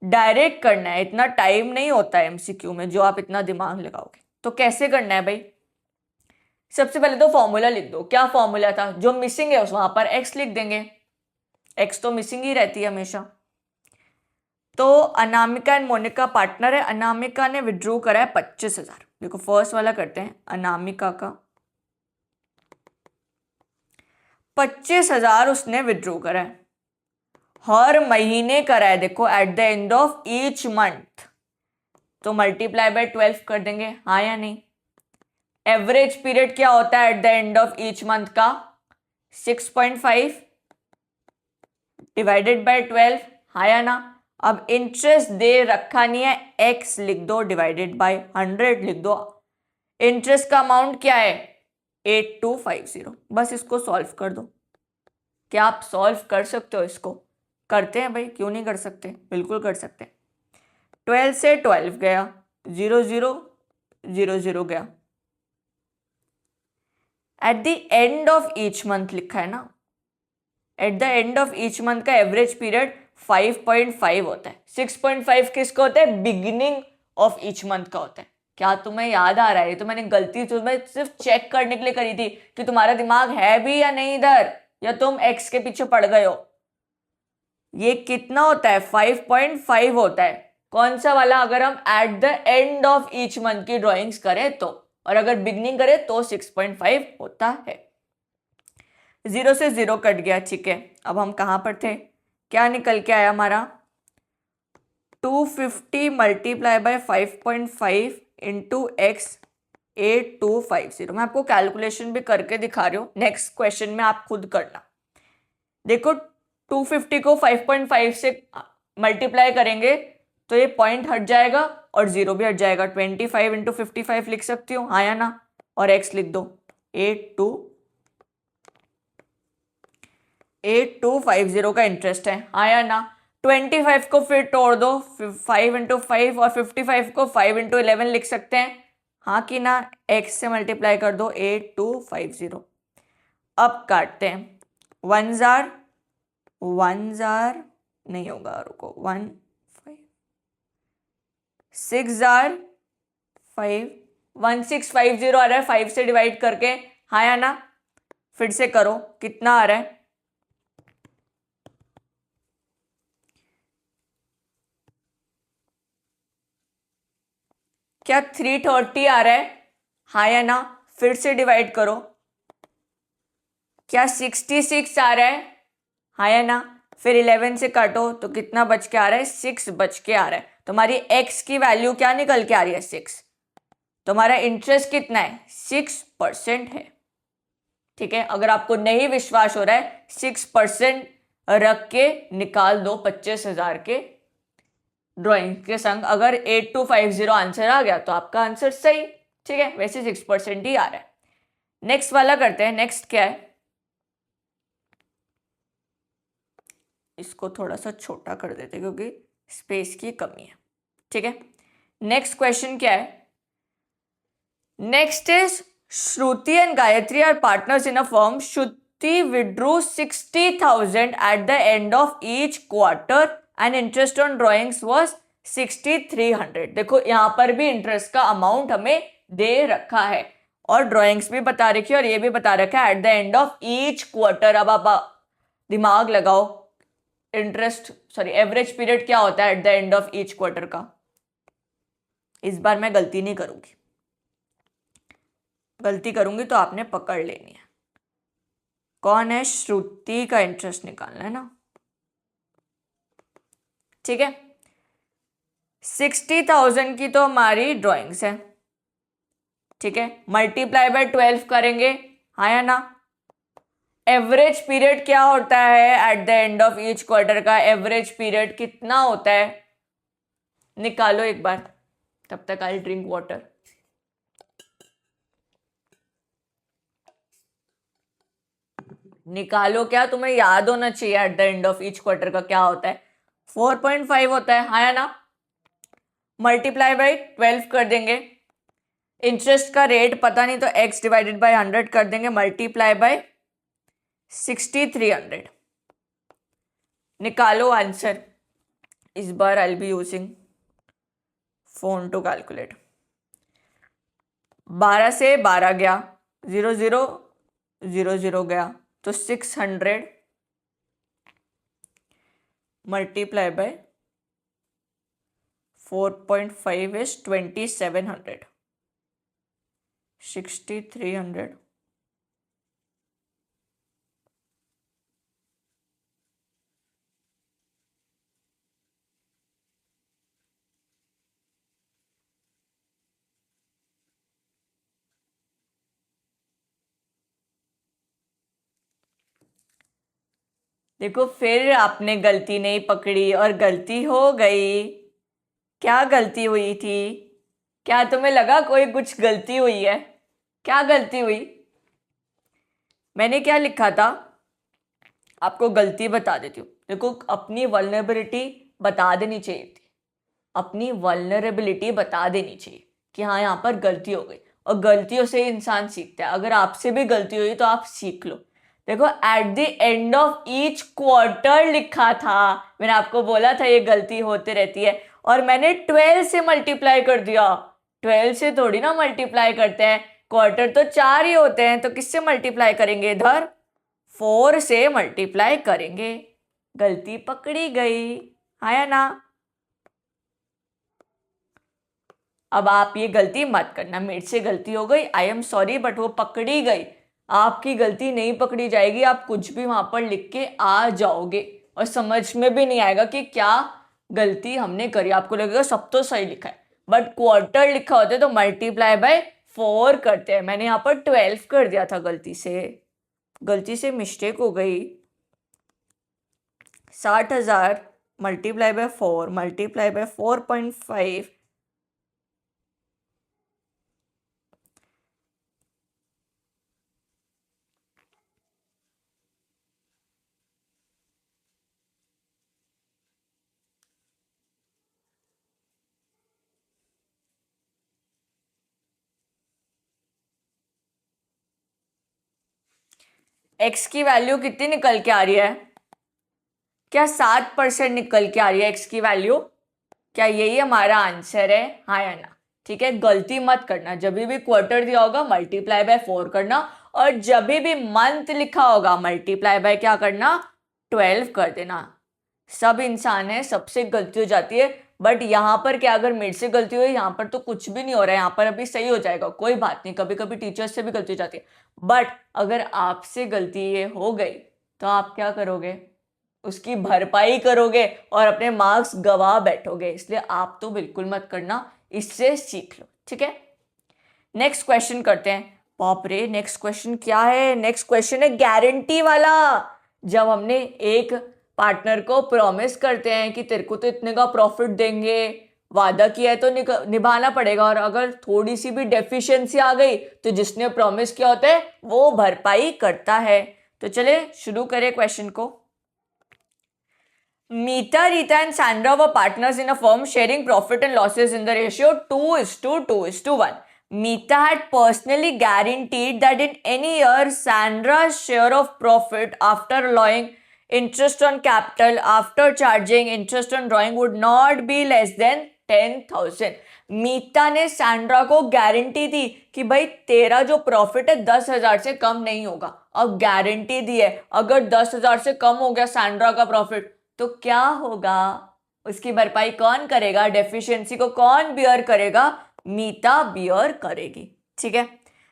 डायरेक्ट करना है। इतना टाइम नहीं होता है एमसीक्यू में जो आप इतना दिमाग लगाओगे। तो कैसे करना है भाई? सबसे पहले तो फॉर्मूला लिख दो। क्या फॉर्मूला था? जो मिसिंग है उस वहां पर एक्स लिख देंगे, एक्स तो मिसिंग ही रहती है हमेशा। तो अनामिका एंड मोनिका पार्टनर है, अनामिका ने विड्रॉ करा है 25,000। देखो फर्स्ट वाला करते हैं, अनामिका का 25,000 उसने विड्रॉ करा है, हर महीने करा है। देखो at the end of each month, तो मल्टीप्लाई बाय 12 कर देंगे, हाँ या नहीं? एवरेज पीरियड क्या होता है at the end of each month का? 6.5 डिवाइडेड बाय 12, हाँ या ना? अब इंटरेस्ट दे रखा नहीं है, एक्स लिख दो डिवाइडेड बाय 100 लिख दो। इंटरेस्ट का अमाउंट क्या है? 8250। बस इसको सॉल्व कर दो। क्या आप सॉल्व कर सकते हो इसको? करते हैं भाई, क्यों नहीं कर सकते, बिल्कुल कर सकते हैं। 12 से 12 गया, 0 0 0 0 गया। At the end of each month लिखा है ना, at the end of each month का एवरेज पीरियड 5.5 होता है। 6.5 किसका होता है? बिगिनिंग ऑफ ईच मंथ का होता है। क्या तुम्हें याद आ रहा है? तो मैंने गलती तुम्हें सिर्फ चेक करने के लिए करी थी कि तुम्हारा दिमाग है भी या नहीं इधर, या तुम एक्स के पीछे पड़ गए हो। ये कितना होता है? 5.5 होता है। कौन सा वाला? अगर हम at the end of each month की ड्रॉइंग्स करें तो, और अगर बिगनिंग करें तो 6.5 होता है। 0 से 0 कट गया, ठीक है। अब हम कहां पर थे? क्या निकल के आया हमारा? 250 मल्टीप्लाई बाय 5.5 इंटू एक्स 8250। मैं आपको कैलकुलेशन भी करके दिखा रही हूँ, नेक्स्ट क्वेश्चन में आप खुद करना। देखो 250 को 5.5 से मल्टीप्लाई करेंगे तो ये पॉइंट हट जाएगा और 0 भी हट जाएगा। 25 इंटू 55 लिख सकती हूँ, हाँ या ना? और x लिख दो 8250 का इंटरेस्ट है, हाँ या ना? 25 को फिर तोड़ दो, 5 इंटू 5, और 55 को 5 इंटू 11 लिख सकते हैं, हाँ कि ना? x से मल्टीप्लाई कर दो 8250। अब काटते हैं, 1 जार नहीं होगा, रुको, 1 5 6 जार 5 1650 आ रहा है 5 से डिवाइड करके, हाँ या ना? फिर से करो, कितना आ रहा है? क्या 330 आ रहा है, हाँ या ना? फिर से डिवाइड करो, क्या 66 आ रहा है? हाँ या ना? फिर 11 से काटो तो कितना बच के आ रहा है? 6 बच के आ रहा है। तुम्हारी x की वैल्यू क्या निकल के आ रही है? 6। तुम्हारा इंटरेस्ट कितना है? 6% है। ठीक है, अगर आपको नहीं विश्वास हो रहा है 6% रख के निकाल दो 25,000 के ड्राइंग के संग। अगर 8250 आंसर आ गया तो आपका आंसर सही। ठीक है, वैसे 6% ही आ रहा है। नेक्स्ट वाला करते हैं। नेक्स्ट क्या है, इसको थोड़ा सा छोटा कर देते हैं क्योंकि स्पेस की कमी है। ठीक है, नेक्स्ट क्वेश्चन क्या है? Next is Shruti and Gayatri are partners in a firm. Shruti withdrew 60,000 at the end of each quarter and interest on drawings was 6,300. देखो यहां पर भी इंटरेस्ट का अमाउंट हमें दे रखा है और ड्राइंग्स भी बता रखी है और ये भी बता रखा है at the end of each quarter. अब आप दिमाग लगाओ, इंटरेस्ट सॉरी एवरेज पीरियड क्या होता है at the end of each quarter का? इस बार मैं गलती नहीं करूंगी, गलती करूंगी तो आपने पकड़ लेनी है. कौन है? श्रुति का इंटरेस्ट निकालना है ना. ठीक है, 60,000 की तो हमारी ड्राइंग्स है. ठीक है, मल्टीप्लाई बाय 12 करेंगे. हाँ या ना? एवरेज पीरियड क्या होता है at the end of each quarter का? एवरेज पीरियड कितना होता है? निकालो एक बार, तब तक आई ड्रिंक वाटर. निकालो, क्या तुम्हें याद होना चाहिए at the end of each quarter का क्या होता है? 4.5 होता है. हाँ या ना? मल्टीप्लाई बाय 12 कर देंगे. इंटरेस्ट का रेट पता नहीं तो x डिवाइडेड बाय 100 कर देंगे. Multiply by 6,300. निकालो आंसर. इस बार I be using phone to calculate. 12 से 12 गया, 0 0 0 0 गया तो 600 मल्टीप्लाई बाय 4.5 इज 2,700. 6,300 देखो फिर आपने गलती नहीं पकड़ी और गलती हो गई. क्या गलती हुई थी? क्या तुम्हें लगा कोई कुछ गलती हुई है? क्या गलती हुई? मैंने क्या लिखा था आपको गलती बता देती हूँ. देखो अपनी वल्नरेबिलिटी बता देनी चाहिए थी. अपनी वल्नरेबिलिटी बता देनी चाहिए कि हाँ यहाँ पर गलती हो गई, और गलतियों से इंसान सीखता है. अगर आपसे भी गलती हुई तो आप सीख लो. देखो at the end of each quarter लिखा था. मैंने आपको बोला था ये गलती होती रहती है और मैंने 12 से मल्टीप्लाई कर दिया. 12 से थोड़ी ना मल्टीप्लाई करते हैं, क्वार्टर तो 4 ही होते हैं. तो किससे मल्टीप्लाई करेंगे? इधर 4 से मल्टीप्लाई करेंगे. गलती पकड़ी गई. हाँ या ना? अब आप ये गलती मत करना. मेरे से गलती हो गई, आई एम सॉरी, बट वो पकड़ी गई. आपकी गलती नहीं पकड़ी जाएगी. आप कुछ भी वहां पर लिख के आ जाओगे और समझ में भी नहीं आएगा कि क्या गलती हमने करी. आपको लगेगा सब तो सही लिखा है, बट क्वार्टर लिखा होता है तो मल्टीप्लाई बाय 4 करते हैं. मैंने यहाँ पर 12 कर दिया था गलती से मिस्टेक हो गई. 60,000 multiply by 4 multiply by 4.5 x की वैल्यू कितनी निकल के आ रही है? क्या 7% निकल के आ रही है x की वैल्यू? क्या यही हमारा आंसर है? हाँ या ना? ठीक है, गलती मत करना. जब भी क्वार्टर दिया होगा मल्टीप्लाई बाय 4 करना, और जब भी मंथ लिखा होगा मल्टीप्लाई बाय क्या करना? 12 कर देना. सब इंसान है, सबसे गलती हो जाती है, बट यहाँ पर क्या, अगर मेरे से गलती हुई, यहाँ पर तो कुछ भी नहीं हो रहा है, यहाँ पर अभी सही हो जाएगा, कोई बात नहीं, कभी कभी टीचर्स से भी गलती हो जाती है। बट अगर आपसे गलती ये हो गई तो आप क्या करोगे, उसकी भरपाई करोगे और अपने मार्क्स गवा बैठोगे, इसलिए आप तो बिल्कुल मत करना, इससे सीख लो, ठीक है। नेक्स्ट क्वेश्चन करते हैं। बाप रे, नेक्स्ट क्वेश्चन क्या है, नेक्स्ट क्वेश्चन है गारंटी वाला। जब हमने एक पार्टनर को प्रॉमिस करते हैं कि तेरे को तो इतने का प्रॉफिट देंगे, वादा किया है तो निभाना पड़ेगा, और अगर थोड़ी सी भी डेफिशिएंसी आ गई तो जिसने प्रॉमिस किया होता है वो भरपाई करता है। तो चले शुरू करें क्वेश्चन को। Meeta, Rita, and Sandra were partners in a firm sharing profit and losses in the ratio 2:2:1. Meeta had personally guaranteed that in any year, Sandra's share of profit after allowing interest on capital after charging interest on drawing would not be less than 10,000. मीता ने Sandra को guarantee दी कि भाई तेरा जो profit है 10,000 से कम नहीं होगा। अब गारंटी दी है, अगर 10,000 से कम हो गया सैंड्रा का प्रॉफिट तो क्या होगा, उसकी भरपाई कौन करेगा, डेफिशिएंसी को कौन बियर करेगा, मीता बियर करेगी, ठीक है।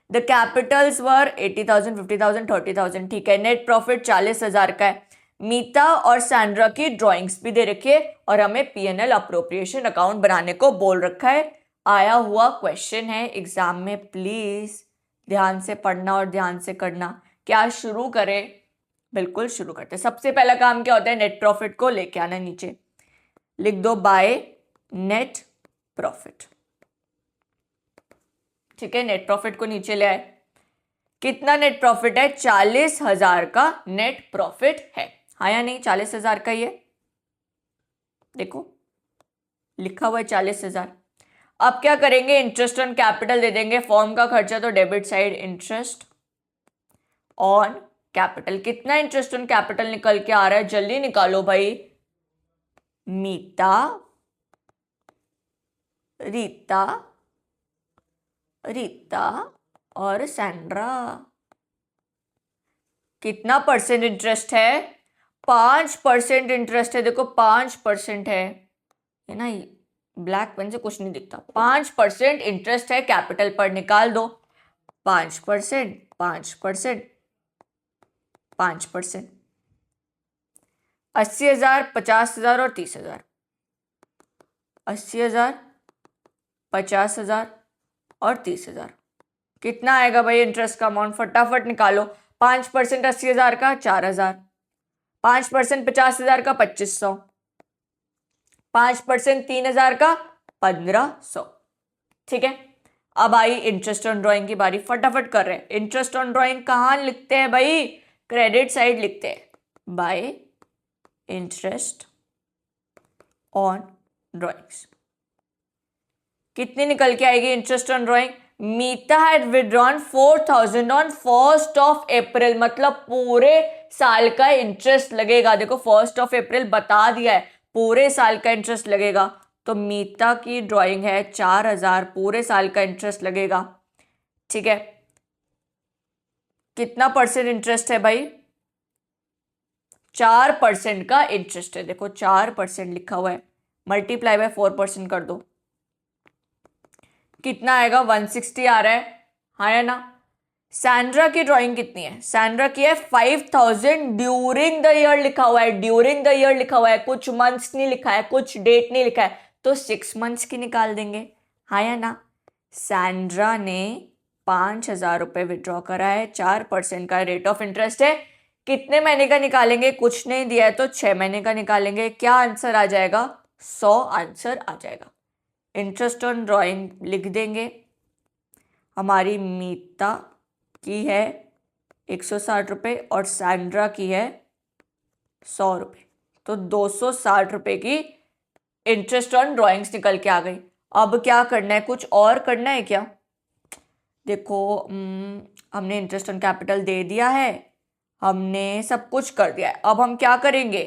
द कैपिटल्स वर 80,000, 50,000, 30,000, ठीक है। नेट प्रॉफिट 40,000 का है। मीता और सैंड्रा की ड्राइंग्स भी दे रखी है और हमें पीएनएल अप्रोप्रिएशन अकाउंट बनाने को बोल रखा है। आया हुआ क्वेश्चन है एग्जाम में, प्लीज ध्यान से पढ़ना और ध्यान से करना। क्या शुरू करें? बिल्कुल शुरू करते हैं। सबसे पहला काम क्या होता है, नेट प्रॉफिट को लेके आना, नीचे लिख दो बाय नेट प्रॉफिट, ठीक है। नेट प्रॉफिट को नीचे ले आए। कितना नेट प्रॉफिट है, 40,000 का नेट प्रॉफिट है, हाँ या नहीं, 40,000 का, ये देखो लिखा हुआ है 40,000। अब क्या करेंगे, इंटरेस्ट ऑन कैपिटल दे देंगे, फॉर्म का खर्चा तो debit side, interest on capital. कितना इंटरेस्ट ऑन कैपिटल निकल के आ रहा है, जल्दी निकालो भाई। मीता, रीता, रीता और सैंड्रा। कितना परसेंट इंटरेस्ट है, 5% इंटरेस्ट है, देखो 5% है ना, ब्लैक पेन से कुछ नहीं दिखता। 5% इंटरेस्ट है कैपिटल पर, निकाल दो। 5%, 5%, 5%, 80,000, 50,000 और 30,000। 80,000, 50,000 और 30,000, कितना आएगा भाई इंटरेस्ट का अमाउंट, फटाफट निकालो। 5% 80,000 का 4,000, 5% 50,000 का 2,500, 5% 3,000 का 1,500, ठीक है। अब आई इंटरेस्ट ऑन ड्राइंग की बारी, फटाफट कर रहे हैं। इंटरेस्ट ऑन ड्राइंग कहाँ लिखते हैं भाई, क्रेडिट साइड लिखते हैं, बाय इंटरेस्ट ऑन ड्राइंग्स। कितनी निकल के आएगी interest on drawing, Meeta had withdrawn 4,000 on 1 April, मतलब पूरे साल का इंटरेस्ट लगेगा। देखो 1 अप्रैल बता दिया है, पूरे साल का इंटरेस्ट लगेगा। तो मीता की ड्राइंग है 4,000, पूरे साल का इंटरेस्ट लगेगा, ठीक है। कितना परसेंट इंटरेस्ट है भाई, 4% का इंटरेस्ट है, देखो 4% लिखा हुआ है, मल्टीप्लाई बाय 4% कर दो, कितना आएगा, 160 आ रहा है, हाँ या ना। सैंड्रा की ड्राइंग कितनी है, सैंड्रा की है 5,000 ड्यूरिंग द ईयर लिखा हुआ है, ड्यूरिंग द ईयर लिखा हुआ है, कुछ मंथ्स नहीं लिखा है, कुछ डेट नहीं लिखा है, तो 6 मंथ्स की निकाल देंगे, हाँ या ना। सैंड्रा ने 5,000 रुपये विड्रॉ करा है, 4% का रेट ऑफ इंटरेस्ट है। कितने महीने का निकालेंगे, कुछ नहीं दिया है तो 6 महीने का निकालेंगे। क्या आंसर आ जाएगा, 100 आंसर आ जाएगा। इंटरेस्ट ऑन ड्राइंग लिख देंगे, हमारी मीता की है 160 रुपये और सैंड्रा की है 100 रुपये, तो 260 रुपये की इंटरेस्ट ऑन ड्राइंग्स निकल के आ गई। अब क्या करना है, कुछ और करना है क्या, देखो हमने इंटरेस्ट ऑन कैपिटल दे दिया है, हमने सब कुछ कर दिया है। अब हम क्या करेंगे,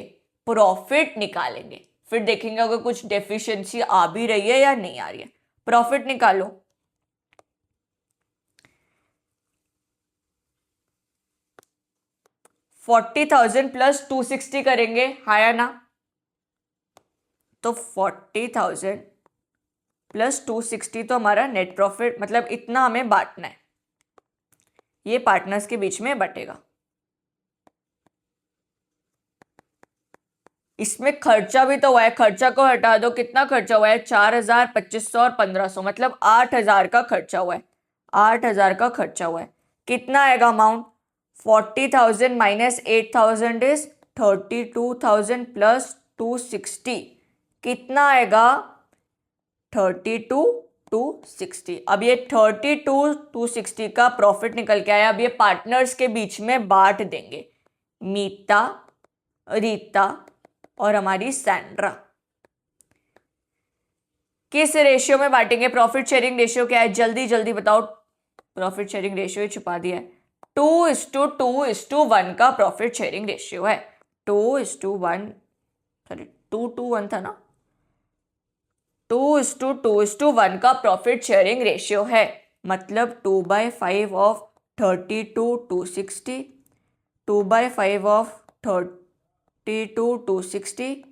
प्रॉफिट निकालेंगे, फिर देखेंगे अगर कुछ डेफिशिएंसी आ भी रही है या नहीं आ रही है। प्रॉफिट निकालो, 40,000 प्लस 260 करेंगे, हाँ या ना। तो 40,000 प्लस 260 तो हमारा नेट प्रॉफिट, मतलब इतना हमें बांटना है, ये पार्टनर्स के बीच में बटेगा। इसमें खर्चा भी तो हुआ है, खर्चा को हटा दो, कितना खर्चा हुआ है? 4,000, 2,500 और 1,500, मतलब 8,000 का खर्चा हुआ है। 8,000 का खर्चा हुआ है। कितना आएगा अमाउंट? 40,000 माइनस 8,000 इज 32,000 प्लस 260, कितना आएगा? 32,260। अब ये 32,260 का प्रॉफिट निकल के आया। अब ये पार्टनर्स के बीच में बांट देंगे, मीता, रीता और हमारी सैंड्रा। किस रेशियो में बांटेंगे? प्रॉफिट शेयरिंग रेशियो क्या है? जल्दी जल्दी बताओ। प्रॉफिट शेयरिंग रेशियो छुपा दिया है। 2:2:1 का प्रॉफिट शेयरिंग रेशियो है। 2:1, सॉरी 2:1 था ना, 2:2:1 का प्रॉफिट शेयरिंग रेशियो है। मतलब 2/5 ऑफ 32,260, 2/5 ऑफ 32,260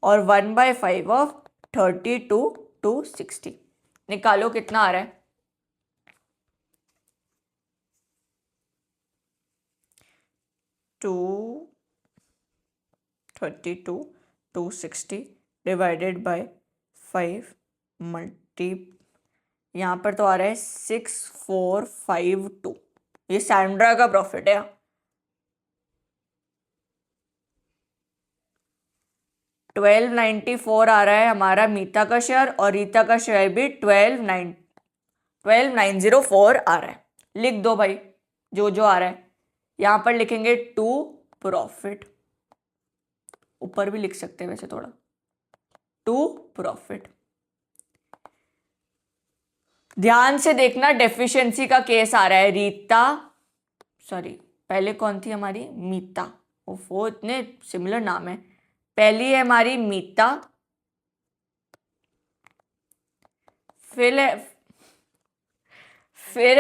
और 1/5 ऑफ 32,260। निकालो कितना आ रहा है? 32,260 डिवाइडेड बाय 5 मल्टी, यहाँ पर तो आ रहा है 6,452। ये सैंड्रा का प्रॉफिट है। 1294 आ रहा है हमारा मीता का शेयर, और रीता का शेयर भी 12,904 आ रहा है। लिख दो भाई जो जो आ रहा है। यहां पर लिखेंगे टू प्रॉफिट, ऊपर भी लिख सकते हैं वैसे थोड़ा, टू प्रॉफिट। ध्यान से देखना, डेफिशिएंसी का केस आ रहा है। रीता, सॉरी पहले कौन थी हमारी? मीता। वो इतने सिमिलर नाम है। पहली है हमारी मीता, फिर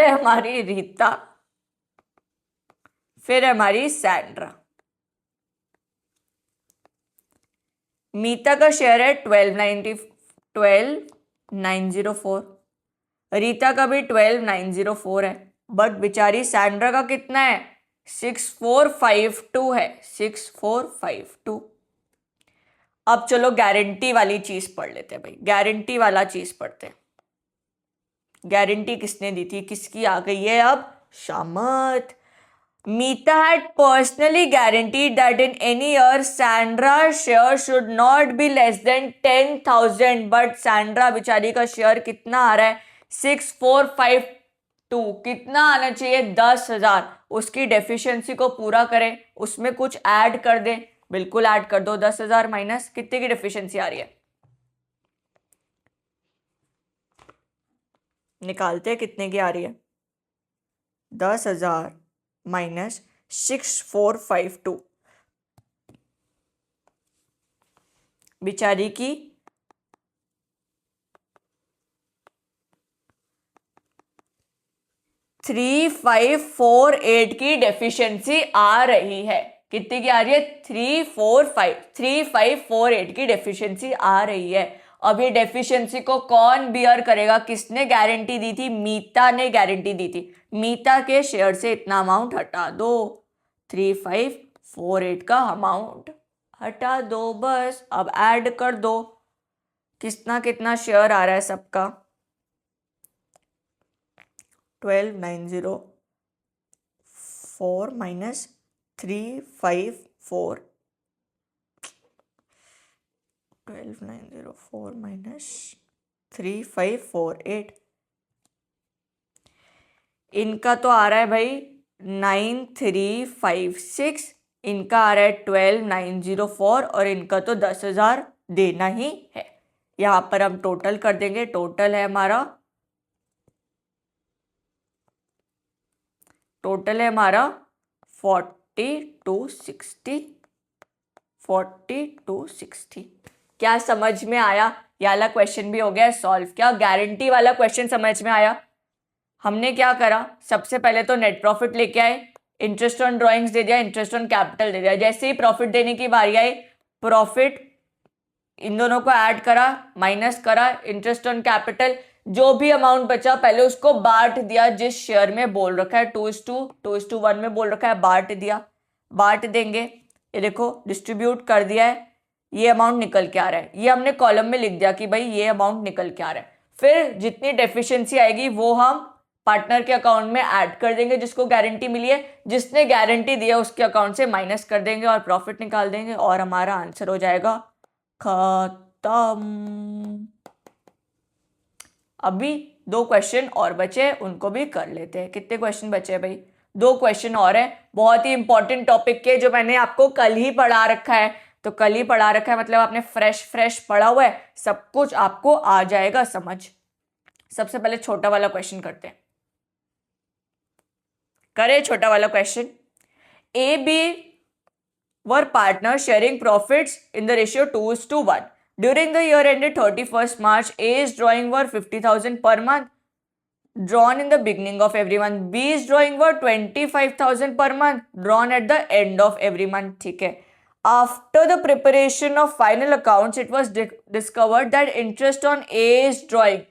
है हमारी रीता, फिर है हमारी सैंड्रा। मीता का शेयर है 12,904, रीता का भी 12,904 है, बट बेचारी सैंड्रा का कितना है? 6,452 है, 6,452। अब चलो गारंटी वाली चीज पढ़ लेते हैं भाई, गारंटी वाला चीज पढ़ते हैं। गारंटी किसने दी थी, किसकी आ गई है अब? शामत। Mita had personally guaranteed that in any year Sandra's share should not be less than 10,000, but Sandra बेचारी का शेयर कितना आ रहा है? 6,452। कितना आना चाहिए? 10,000। उसकी डेफिशिएंसी को पूरा करें, उसमें कुछ ऐड कर दें, बिल्कुल ऐड कर दो। 10,000 माइनस कितने की डेफिशिएंसी आ रही है? निकालते हैं कितने की आ रही है। 10,000 माइनस 6,452, बिचारी की 3,548 की डेफिशिएंसी आ रही है। कितनी की आ रही है? 3,548 की डेफिशिएंसी आ रही है। अब ये डेफिशिएंसी को कौन बियर करेगा? किसने गारंटी दी थी? मीता ने गारंटी दी थी। मीता के शेयर से इतना अमाउंट हटा दो, 3,548 का अमाउंट हटा दो बस। अब ऐड कर दो, कितना कितना शेयर आ रहा है सबका? 12,904 माइनस 3,548, 12,904 माइनस 3,548, इनका तो आ रहा है भाई 9,356, इनका आ रहा है 12,904 और इनका तो 10,000 देना ही है। यहां पर हम टोटल कर देंगे। टोटल है हमारा 4260। क्या समझ में आया? ये वाला क्वेश्चन भी हो गया सॉल्व। क्या गारंटी वाला क्वेश्चन समझ में आया? हमने क्या करा, सबसे पहले तो नेट प्रॉफिट लेके आए, इंटरेस्ट ऑन ड्रॉइंग्स दे दिया, इंटरेस्ट ऑन कैपिटल दे दिया। जैसे ही प्रॉफिट देने की बारी आई, प्रॉफिट इन दोनों को ऐड करा, माइनस करा, इंटरेस्ट ऑन कैपिटल, जो भी अमाउंट बचा पहले उसको बांट दिया जिस शेयर में बोल रखा है 2:1 में बोल रखा है, बांट दिया, बांट देंगे। ये देखो डिस्ट्रीब्यूट कर दिया है, ये अमाउंट निकल के आ रहा है, ये हमने कॉलम में लिख दिया कि भाई ये अमाउंट निकल के आ रहा है। फिर जितनी डेफिशिएंसी आएगी वो हम पार्टनर के अकाउंट में ऐड कर देंगे जिसको गारंटी मिली है, जिसने गारंटी दिया उसके अकाउंट से माइनस कर देंगे और प्रॉफिट निकाल देंगे और हमारा आंसर हो जाएगा खत्म। अभी 2 क्वेश्चन और बचे, उनको भी कर लेते हैं। कितने क्वेश्चन बचे हैं भाई? 2 क्वेश्चन और है, बहुत ही इंपॉर्टेंट टॉपिक के, जो मैंने आपको कल ही पढ़ा रखा है। तो कल ही पढ़ा रखा है मतलब आपने फ्रेश पढ़ा हुआ है, सब कुछ आपको आ जाएगा समझ। सबसे पहले छोटा वाला क्वेश्चन करते हैं, करें छोटा वाला question. A B were partner sharing profits in the ratio 2:1. During the year ended 31st March, A's drawing were 50,000 per month drawn in the beginning of every month. B's drawing were 25,000 per month drawn at the end of every month. ठीक है। After the preparation of final accounts, it was discovered that interest on A's drawing,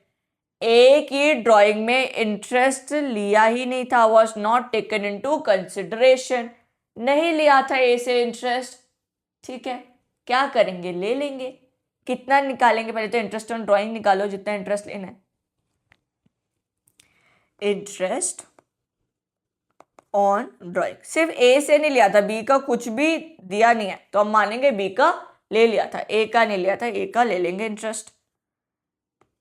A की drawing में interest लिया ही नहीं था, was not taken into consideration. नहीं लिया था ए से इंटरेस्ट। ठीक है, क्या करेंगे? ले लेंगे। कितना निकालेंगे? पहले तो इंटरेस्ट ऑन ड्राइंग निकालो, जितना इंटरेस्ट लेना है। इंटरेस्ट ऑन ड्राइंग सिर्फ ए से नहीं लिया था, बी का कुछ भी दिया नहीं है, तो हम मानेंगे बी का ले लिया था, ए का नहीं लिया था, ए का ले लेंगे इंटरेस्ट।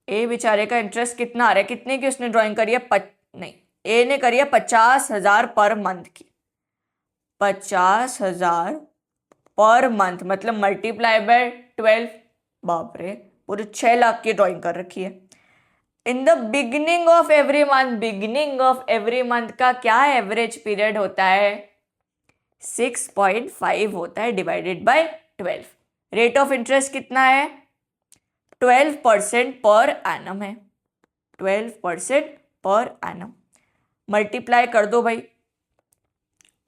ए बेचारे का इंटरेस्ट कितना आ रहा है? कितने की उसने ड्राइंग करी है? नहीं, ए ने करी है 50,000 पर मंथ की। 50,000 पर मंथ मतलब मल्टीप्लाई बाय 12, बाप रे, पूरे 6 लाख की ड्राइंग कर रखी है। In the beginning of every month, beginning of every month का क्या एवरेज पीरियड होता है? 6.5 होता है divided by 12। Rate of interest कितना है? 12% पर एनम है, 12% पर एनम। मल्टीप्लाई कर दो भाई,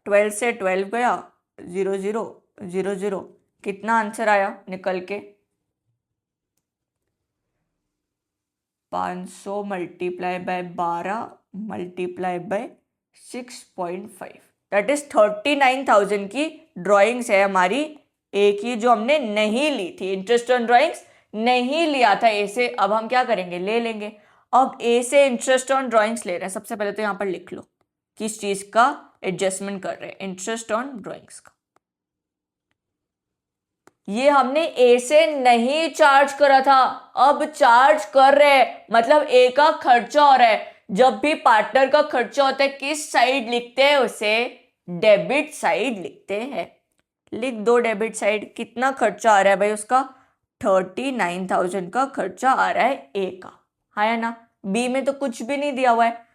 12 से 12 गया, 0 0 0 0, कितना आंसर आया निकल के? 500 multiply by 12 multiply by 6.5, that is 39,000 की ड्राइंग्स है हमारी ए की, जो हमने नहीं ली थी। इंटरेस्ट ऑन ड्राइंग्स नहीं लिया था ए से, अब हम क्या करेंगे? ले लेंगे। अब ए से इंटरेस्ट ऑन ड्राइंग्स ले रहे हैं, सबसे पहले तो यहां पर लिख लो किस चीज का एडजस्टमेंट कर रहे हैं, इंटरेस्ट ऑन ड्राइंग्स का। ये हमने ए से नहीं चार्ज करा था, अब चार्ज कर रहे हैं, मतलब ए का खर्चा हो रहा है। जब भी पार्टनर का खर्चा होता है किस साइड लिखते हैं? उसे डेबिट साइड लिखते हैं। लिख दो डेबिट साइड। कितना खर्चा आ रहा है भाई उसका? 39,000 का खर्चा आ रहा है ए का, है ना? बी में तो कुछ भी नहीं दिया हुआ है।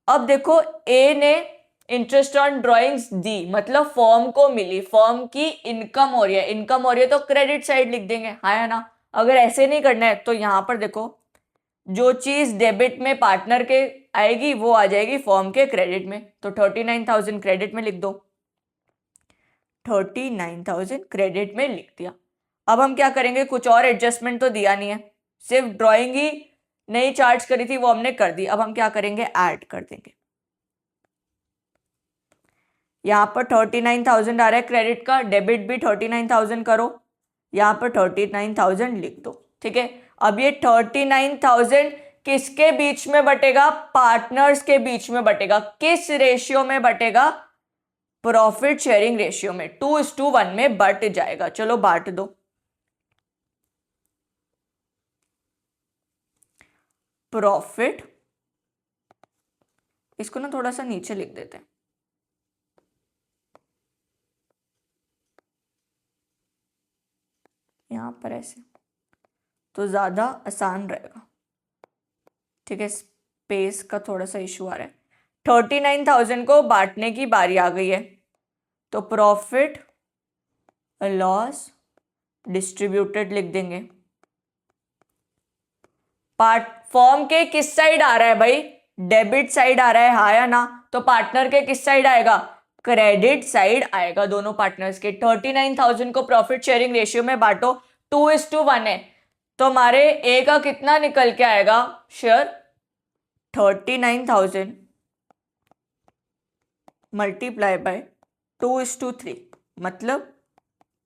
अब देखो ए ने इंटरेस्ट ऑन ड्राइंग्स दी, मतलब फर्म को मिली, फर्म की इनकम हो रही है, इनकम हो रही है तो क्रेडिट साइड लिख देंगे, है ना? अगर ऐसे नहीं करना है तो यहां पर देखो, जो चीज डेबिट में पार्टनर के आएगी वो आ जाएगी फर्म के क्रेडिट में, तो 39,000 क्रेडिट में लिख दो, 39,000 क्रेडिट में लिख दिया। अब हम क्या करेंगे? कुछ और एडजस्टमेंट तो दिया नहीं है, सिर्फ ड्राइंग ही नहीं चार्ज करी थी वो हमने कर दी। अब हम क्या करेंगे? ऐड कर देंगे। यहां पर 39,000 आ रहा है क्रेडिट का, डेबिट भी 39,000 करो, यहां पर 39,000 लिख दो। ठीक है, अब ये 39,000 किसके बीच में बटेगा? पार्टनर्स के बीच में बटेगा। किस रेशियो में बटेगा? प्रॉफिट शेयरिंग रेशियो में, 2:1 में बट जाएगा। चलो बांट दो। प्रॉफिट, इसको ना थोड़ा सा नीचे लिख देते हैं, यहां पर ऐसे तो ज्यादा आसान रहेगा। ठीक है, स्पेस का थोड़ा सा इशू आ रहा है। 39,000 को बांटने की बारी आ गई है, तो प्रॉफिट लॉस डिस्ट्रीब्यूटेड लिख देंगे। फर्म के किस साइड आ रहा है भाई? डेबिट साइड आ रहा है, हाँ या ना? तो पार्टनर के किस साइड आएगा? क्रेडिट साइड आएगा, दोनों पार्टनर्स के। 39,000 को प्रॉफिट शेयरिंग रेशियो में बांटो, 2:1 है, तो हमारे ए का कितना निकल के आएगा शेयर? 39,000 मल्टीप्लाई बाय 2:3 मतलब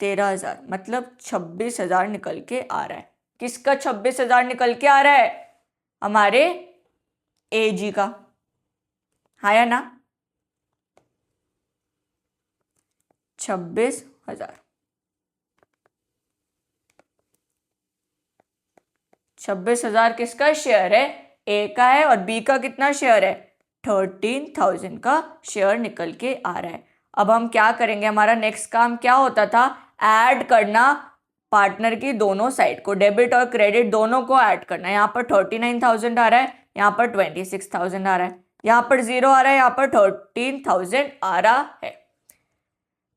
13,000, मतलब 26,000 निकल के आ रहा है। किसका 26,000 निकल के आ रहा है? हमारे ए जी का, हाँ या ना? 26,000, 26,000 किसका शेयर है? ए का है। और बी का कितना शेयर है? 13,000 का शेयर निकल के आ रहा है। अब हम क्या करेंगे? हमारा नेक्स्ट काम क्या होता था? ऐड करना पार्टनर की दोनों साइड को, डेबिट और क्रेडिट दोनों को ऐड करना। यहाँ पर 39,000 आ रहा है, यहाँ पर 26,000 आ रहा है, यहाँ पर 0 आ रहा है, यहाँ पर 13,000 आ रहा है।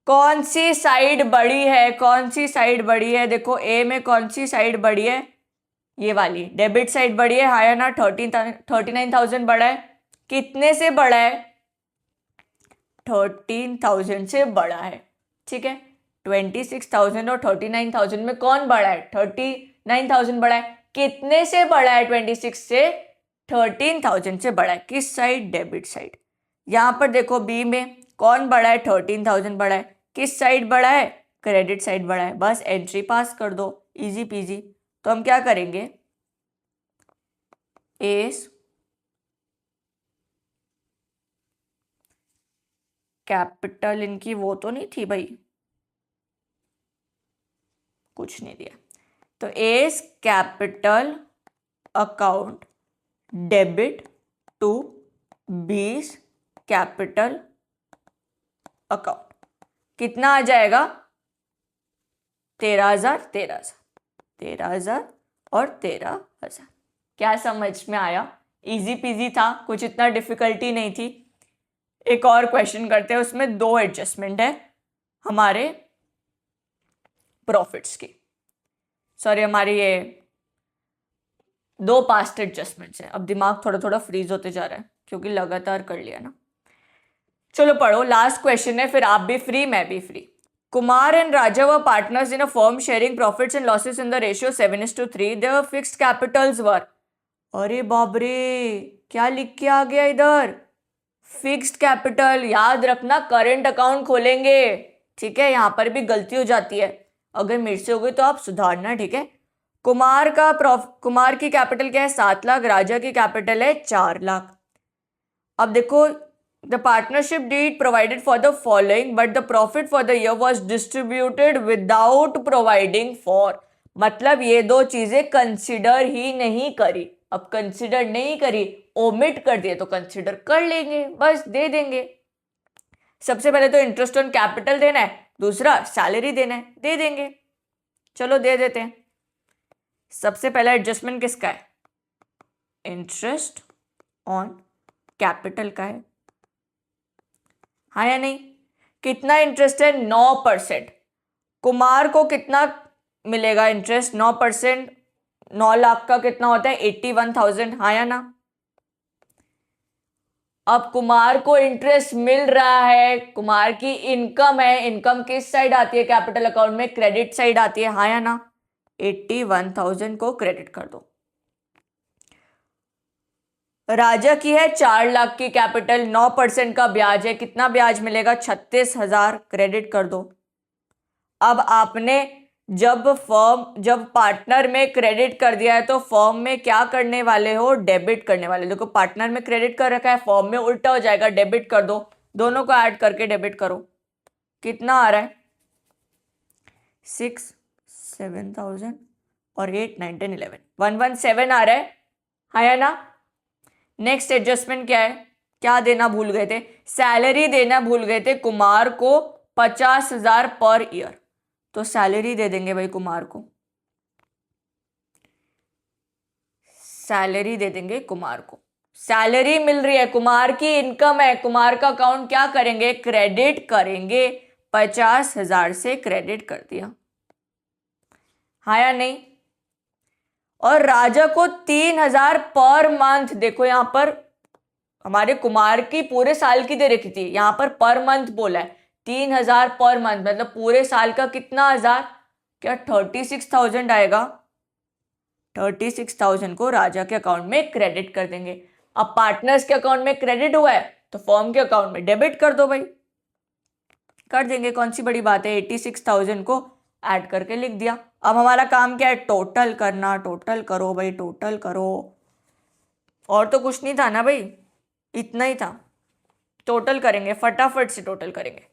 कौन सी साइड बड़ी है? कौन सी साइड बड़ी है? देखो ए में कौन सी साइड बड़ी है? ये वाली डेबिट साइड बड़ी है, हाँ या ना? 39,000 बड़ा है। कितने से बड़ा है? 13,000 से बड़ा है। ठीक है, 26,000 और 39,000 में कौन बड़ा है? 39,000 बड़ा है। कितने से बड़ा है? 26 से 13,000 से बड़ा है। किस साइड? Debit side. यहां पर देखो बी में कौन बड़ा है? 13,000 बड़ा है। किस साइड बड़ा है? क्रेडिट साइड बड़ा है। बस एंट्री पास कर दो, इजी पीजी। तो हम क्या करेंगे? एस कैपिटल, इनकी वो तो नहीं थी भाई, कुछ नहीं दिया, तो S capital account debit to B's capital account. कितना आ जाएगा? 13,000, 13,000, 13,000 और 13,000। क्या समझ में आया? इजी पीजी था, कुछ इतना डिफिकल्टी नहीं थी। एक और क्वेश्चन करते हैं, उसमें 2 एडजस्टमेंट है हमारे प्रॉफिट्स की, सॉरी हमारी ये 2 पास्ट एडजस्टमेंट्स हैं। अब दिमाग थोड़ा थोड़ा फ्रीज होते जा रहा है क्योंकि लगातार कर लिया ना। चलो पढ़ो, लास्ट क्वेश्चन है, फिर आप भी फ्री मैं भी free. Kumar and Raja were partners in a firm sharing profits and losses in the ratio 7:3। Their fixed capitals were, अरे बाबरे क्या लिख के आ गया इधर? Fixed capital. याद रखना करंट अकाउंट खोलेंगे, ठीक है? यहां पर भी गलती हो जाती है, अगर मेरे से हो गई तो आप सुधारना, ठीक है? कुमार की कैपिटल क्या है? 7 लाख। राजा की कैपिटल है 4 लाख। अब देखो, the partnership deed provided for the following but the profit for the year was distributed without providing for, मतलब ये 2 चीजें कंसिडर ही नहीं करी। अब कंसिडर नहीं करी, ओमिट कर दिए, तो कंसिडर कर लेंगे, बस दे देंगे। सबसे पहले तो इंटरेस्ट ऑन कैपिटल देना है, दूसरा सैलरी देना है, दे देंगे। चलो दे देते हैं। सबसे पहला एडजस्टमेंट किसका है? इंटरेस्ट ऑन कैपिटल का है, हाँ या नहीं? कितना इंटरेस्ट है? 9%। कुमार को कितना मिलेगा इंटरेस्ट? 9%, 9 लाख का कितना होता है? 81,000, हाँ या ना? अब कुमार को इंटरेस्ट मिल रहा है, कुमार की इनकम है, इनकम किस साइड आती है कैपिटल अकाउंट में? क्रेडिट साइड आती है, हाँ या ना? 81,000 को क्रेडिट कर दो। राजा की है 4 लाख की कैपिटल, 9% का ब्याज है, कितना ब्याज मिलेगा? 36,000, क्रेडिट कर दो। अब आपने जब पार्टनर में क्रेडिट कर दिया है तो फर्म में क्या करने वाले हो? डेबिट करने वाले। देखो पार्टनर में क्रेडिट कर रखा है, फर्म में उल्टा हो जाएगा, डेबिट कर दो। दोनों को ऐड करके डेबिट करो। कितना आ रहा है? 6, 7,000 और 8, 9, 10, 11, 117 आ रहा है, हाँ या ना? नेक्स्ट एडजस्टमेंट क्या है? क्या देना भूल गए थे? सैलरी देना भूल गए थे कुमार को 50,000 पर ईयर, तो सैलरी दे देंगे भाई कुमार को, सैलरी दे देंगे कुमार को। सैलरी मिल रही है, कुमार की इनकम है, कुमार का अकाउंट क्या करेंगे? क्रेडिट करेंगे। 50,000 से क्रेडिट कर दिया, हाँ या नहीं? और राजा को 3,000 पर मंथ, देखो यहां पर हमारे कुमार की पूरे साल की दे रखी थी, यहां पर मंथ बोला है। 3,000 पर मंथ मतलब पूरे साल का कितना हजार? क्या 36,000 आएगा? 36,000 को राजा के अकाउंट में क्रेडिट कर देंगे। अब पार्टनर्स के अकाउंट में क्रेडिट हुआ है तो फर्म के अकाउंट में डेबिट कर दो भाई, कर देंगे, कौन सी बड़ी बात है। 86,000 को ऐड करके लिख दिया। अब हमारा काम क्या है? टोटल करना। टोटल करो भाई, टोटल करो। और तो कुछ नहीं था ना भाई, इतना ही था। टोटल करेंगे, फटाफट से टोटल करेंगे।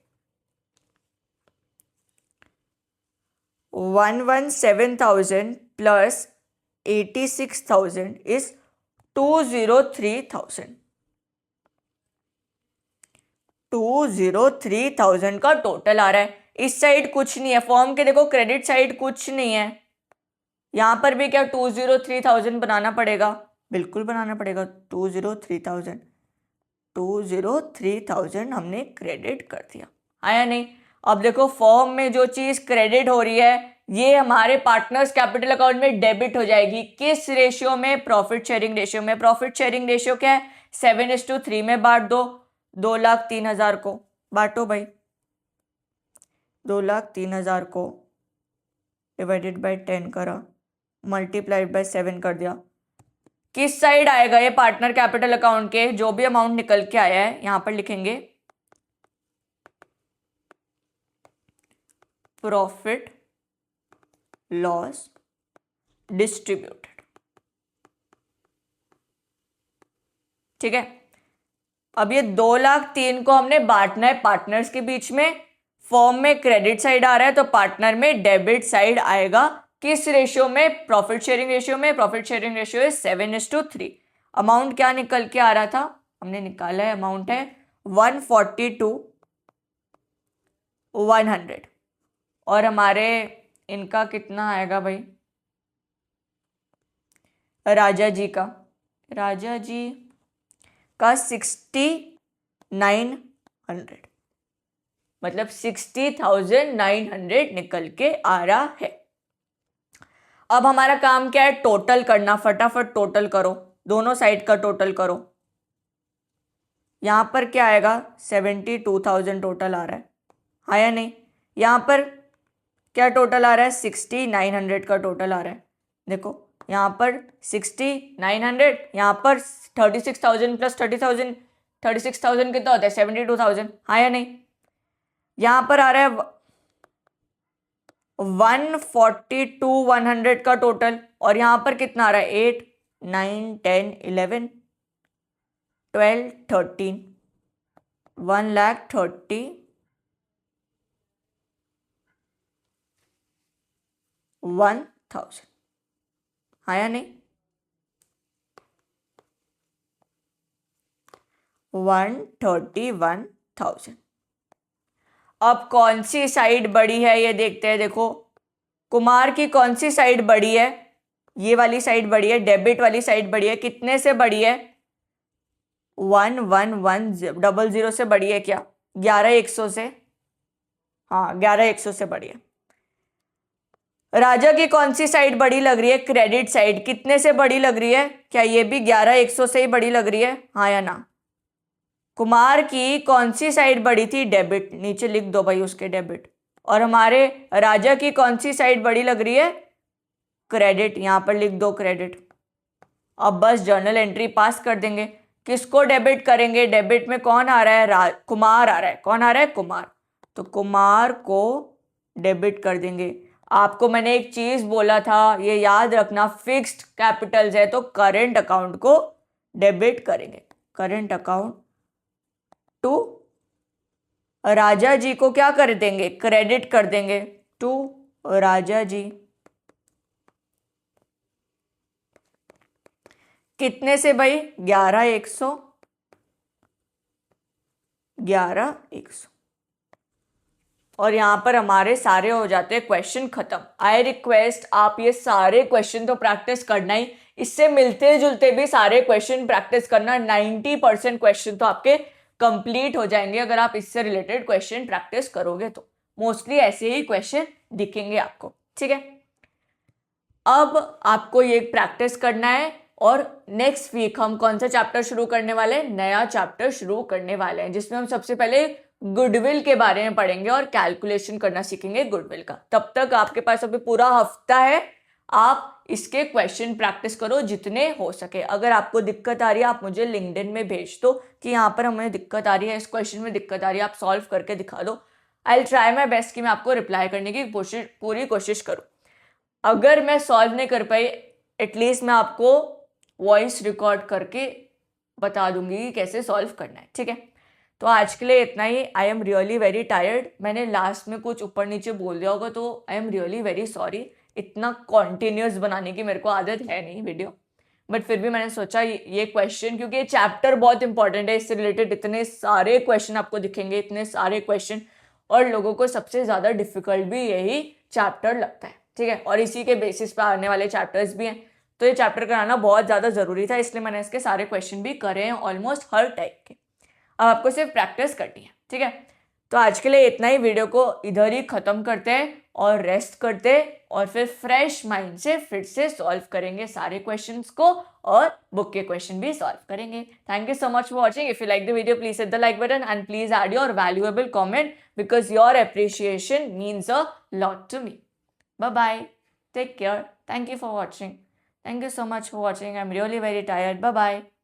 117,000 प्लस 86,000 इज 203,000। 203,000 का टोटल आ रहा है। इस साइड कुछ नहीं है, फॉर्म के देखो क्रेडिट साइड कुछ नहीं है। यहां पर भी क्या 203,000 बनाना पड़ेगा? बिल्कुल बनाना पड़ेगा। 203,000, 203,000 हमने क्रेडिट कर दिया, आया नहीं? अब देखो फॉर्म में जो चीज क्रेडिट हो रही है ये हमारे पार्टनर्स कैपिटल अकाउंट में डेबिट हो जाएगी। किस रेशियो में? प्रॉफिट शेयरिंग रेशियो में। प्रॉफिट शेयरिंग रेशियो क्या है? 7:3 में बांट दो। 2,03,000 को बांटो भाई, 2,03,000 को डिवाइडेड बाय 10 करा, मल्टीप्लाइड बाय 7 कर दिया। किस साइड आएगा ये? पार्टनर कैपिटल अकाउंट के जो भी अमाउंट निकल के आया है यहां पर लिखेंगे प्रॉफिट लॉस डिस्ट्रीब्यूटेड। ठीक है, अब ये 2,03,000 को हमने बांटना है पार्टनर्स के बीच में। फॉर्म में क्रेडिट साइड आ रहा है तो पार्टनर में डेबिट साइड आएगा। किस रेशियो में? प्रॉफिट शेयरिंग रेशियो में। प्रॉफिट शेयरिंग रेशियो है 7:3। अमाउंट क्या निकल के आ रहा था? हमने निकाला है, अमाउंट है 142,100। और हमारे इनका कितना आएगा भाई? राजा जी का 6,900, मतलब 60,900 निकल के आ रहा है। अब हमारा काम क्या है? टोटल करना। फटाफट टोटल करो, दोनों साइड का टोटल करो। यहां पर क्या आएगा? 72,000 टोटल आ रहा है, या नहीं? यहां पर क्या टोटल आ रहा है? 60,900 का टोटल आ रहा है। देखो यहां पर 60,900, यहां पर 36,000 प्लस 30,000, 36,000 कितना होता है? 72,000, या नहीं? यहां पर आ रहा है 142,100 का टोटल, और यहां पर कितना आ रहा है? 8, 9, 10, 11, 12, 13, 1,31,000, या नहीं? 131,000। अब कौन सी साइड बड़ी है ये देखते हैं। देखो कुमार की कौन सी साइड बड़ी है? ये वाली साइड बड़ी है, डेबिट वाली साइड बड़ी है। कितने से बड़ी है? 11,100 से बड़ी है क्या? 11,100 से, हाँ 11,100 से बड़ी है। राजा की कौन सी साइड बड़ी लग रही है? Credit side. कितने से बड़ी लग रही है? क्या ये भी 11,100 से ही बड़ी लग रही है, हाँ या ना? कुमार की कौन सी साइड बड़ी थी? डेबिट। नीचे लिख दो भाई उसके डेबिट। और हमारे राजा की कौन सी साइड बड़ी लग रही है? क्रेडिट। यहां पर लिख दो क्रेडिट। अब बस जर्नल एंट्री पास कर देंगे। किसको डेबिट करेंगे? डेबिट में कौन आ रहा है? कुमार आ रहा है। कौन आ रहा है? कुमार। तो कुमार को डेबिट कर देंगे। आपको मैंने एक चीज बोला था, ये याद रखना, फिक्स्ड कैपिटल्स है तो करेंट अकाउंट को डेबिट करेंगे। करेंट अकाउंट टू राजा जी को क्या कर देंगे? क्रेडिट कर देंगे टू राजा जी। कितने से भाई? 11,100, 11,100। और यहां पर हमारे सारे हो जाते हैं क्वेश्चन खत्म। आई रिक्वेस्ट आप ये सारे क्वेश्चन तो प्रैक्टिस करना ही, इससे मिलते जुलते भी सारे क्वेश्चन प्रैक्टिस करना। 90% क्वेश्चन तो आपके कंप्लीट हो जाएंगे अगर आप इससे रिलेटेड क्वेश्चन प्रैक्टिस करोगे तो। मोस्टली ऐसे ही क्वेश्चन दिखेंगे आपको, ठीक है? अब आपको ये प्रैक्टिस करना है और नेक्स्ट वीक हम कौन सा चैप्टर शुरू करने वाले हैं? नया चैप्टर शुरू करने वाले हैं जिसमें हम सबसे पहले गुडविल के बारे में पढ़ेंगे और कैलकुलेशन करना सीखेंगे गुडविल का। तब तक आपके पास अभी पूरा हफ्ता है, आप इसके क्वेश्चन प्रैक्टिस करो जितने हो सके। अगर आपको दिक्कत आ रही है आप मुझे लिंक्डइन में भेज दो कि यहाँ पर हमें दिक्कत आ रही है, इस क्वेश्चन में दिक्कत आ रही है, आप सॉल्व करके दिखा दो। I will try my best कि मैं आपको रिप्लाई करने की पूरी कोशिश करूँ। अगर मैं सॉल्व नहीं कर पाई एटलीस्ट मैं आपको वॉइस रिकॉर्ड करके बता दूंगी कि कैसे सॉल्व करना है, ठीक है। तो आज के लिए इतना ही। I am really very tired. मैंने लास्ट में कुछ ऊपर नीचे बोल दिया होगा तो I am really very sorry. इतना कॉन्टिन्यूस बनाने की मेरे को आदत है नहीं वीडियो, बट फिर भी मैंने सोचा ये क्वेश्चन, क्योंकि ये चैप्टर बहुत इंपॉर्टेंट है, इससे रिलेटेड इतने सारे क्वेश्चन आपको दिखेंगे, इतने सारे क्वेश्चन, और लोगों को सबसे ज़्यादा डिफिकल्ट भी यही चैप्टर लगता है, ठीक है। और इसी के बेसिस पे आने वाले चैप्टर्स भी हैं, तो ये चैप्टर कराना बहुत ज़्यादा ज़रूरी था, इसलिए मैंने इसके सारे क्वेश्चन भी करे हैं ऑलमोस्ट हर टाइप के। अब आपको सिर्फ प्रैक्टिस करनी है, ठीक है। तो आज के लिए इतना ही। वीडियो को इधर ही ख़त्म करते हैं और रेस्ट करते हैं, और फिर फ्रेश माइंड से फिर से सॉल्व करेंगे सारे क्वेश्चंस को, और बुक के क्वेश्चन भी सॉल्व करेंगे। Thank you so much for watching. If you like the video please hit the like button and please add your valuable comment because your appreciation means a lot to me. Bye bye. Take care. Thank you for watching. Thank you so much for watching. I'm really very tired. Bye bye.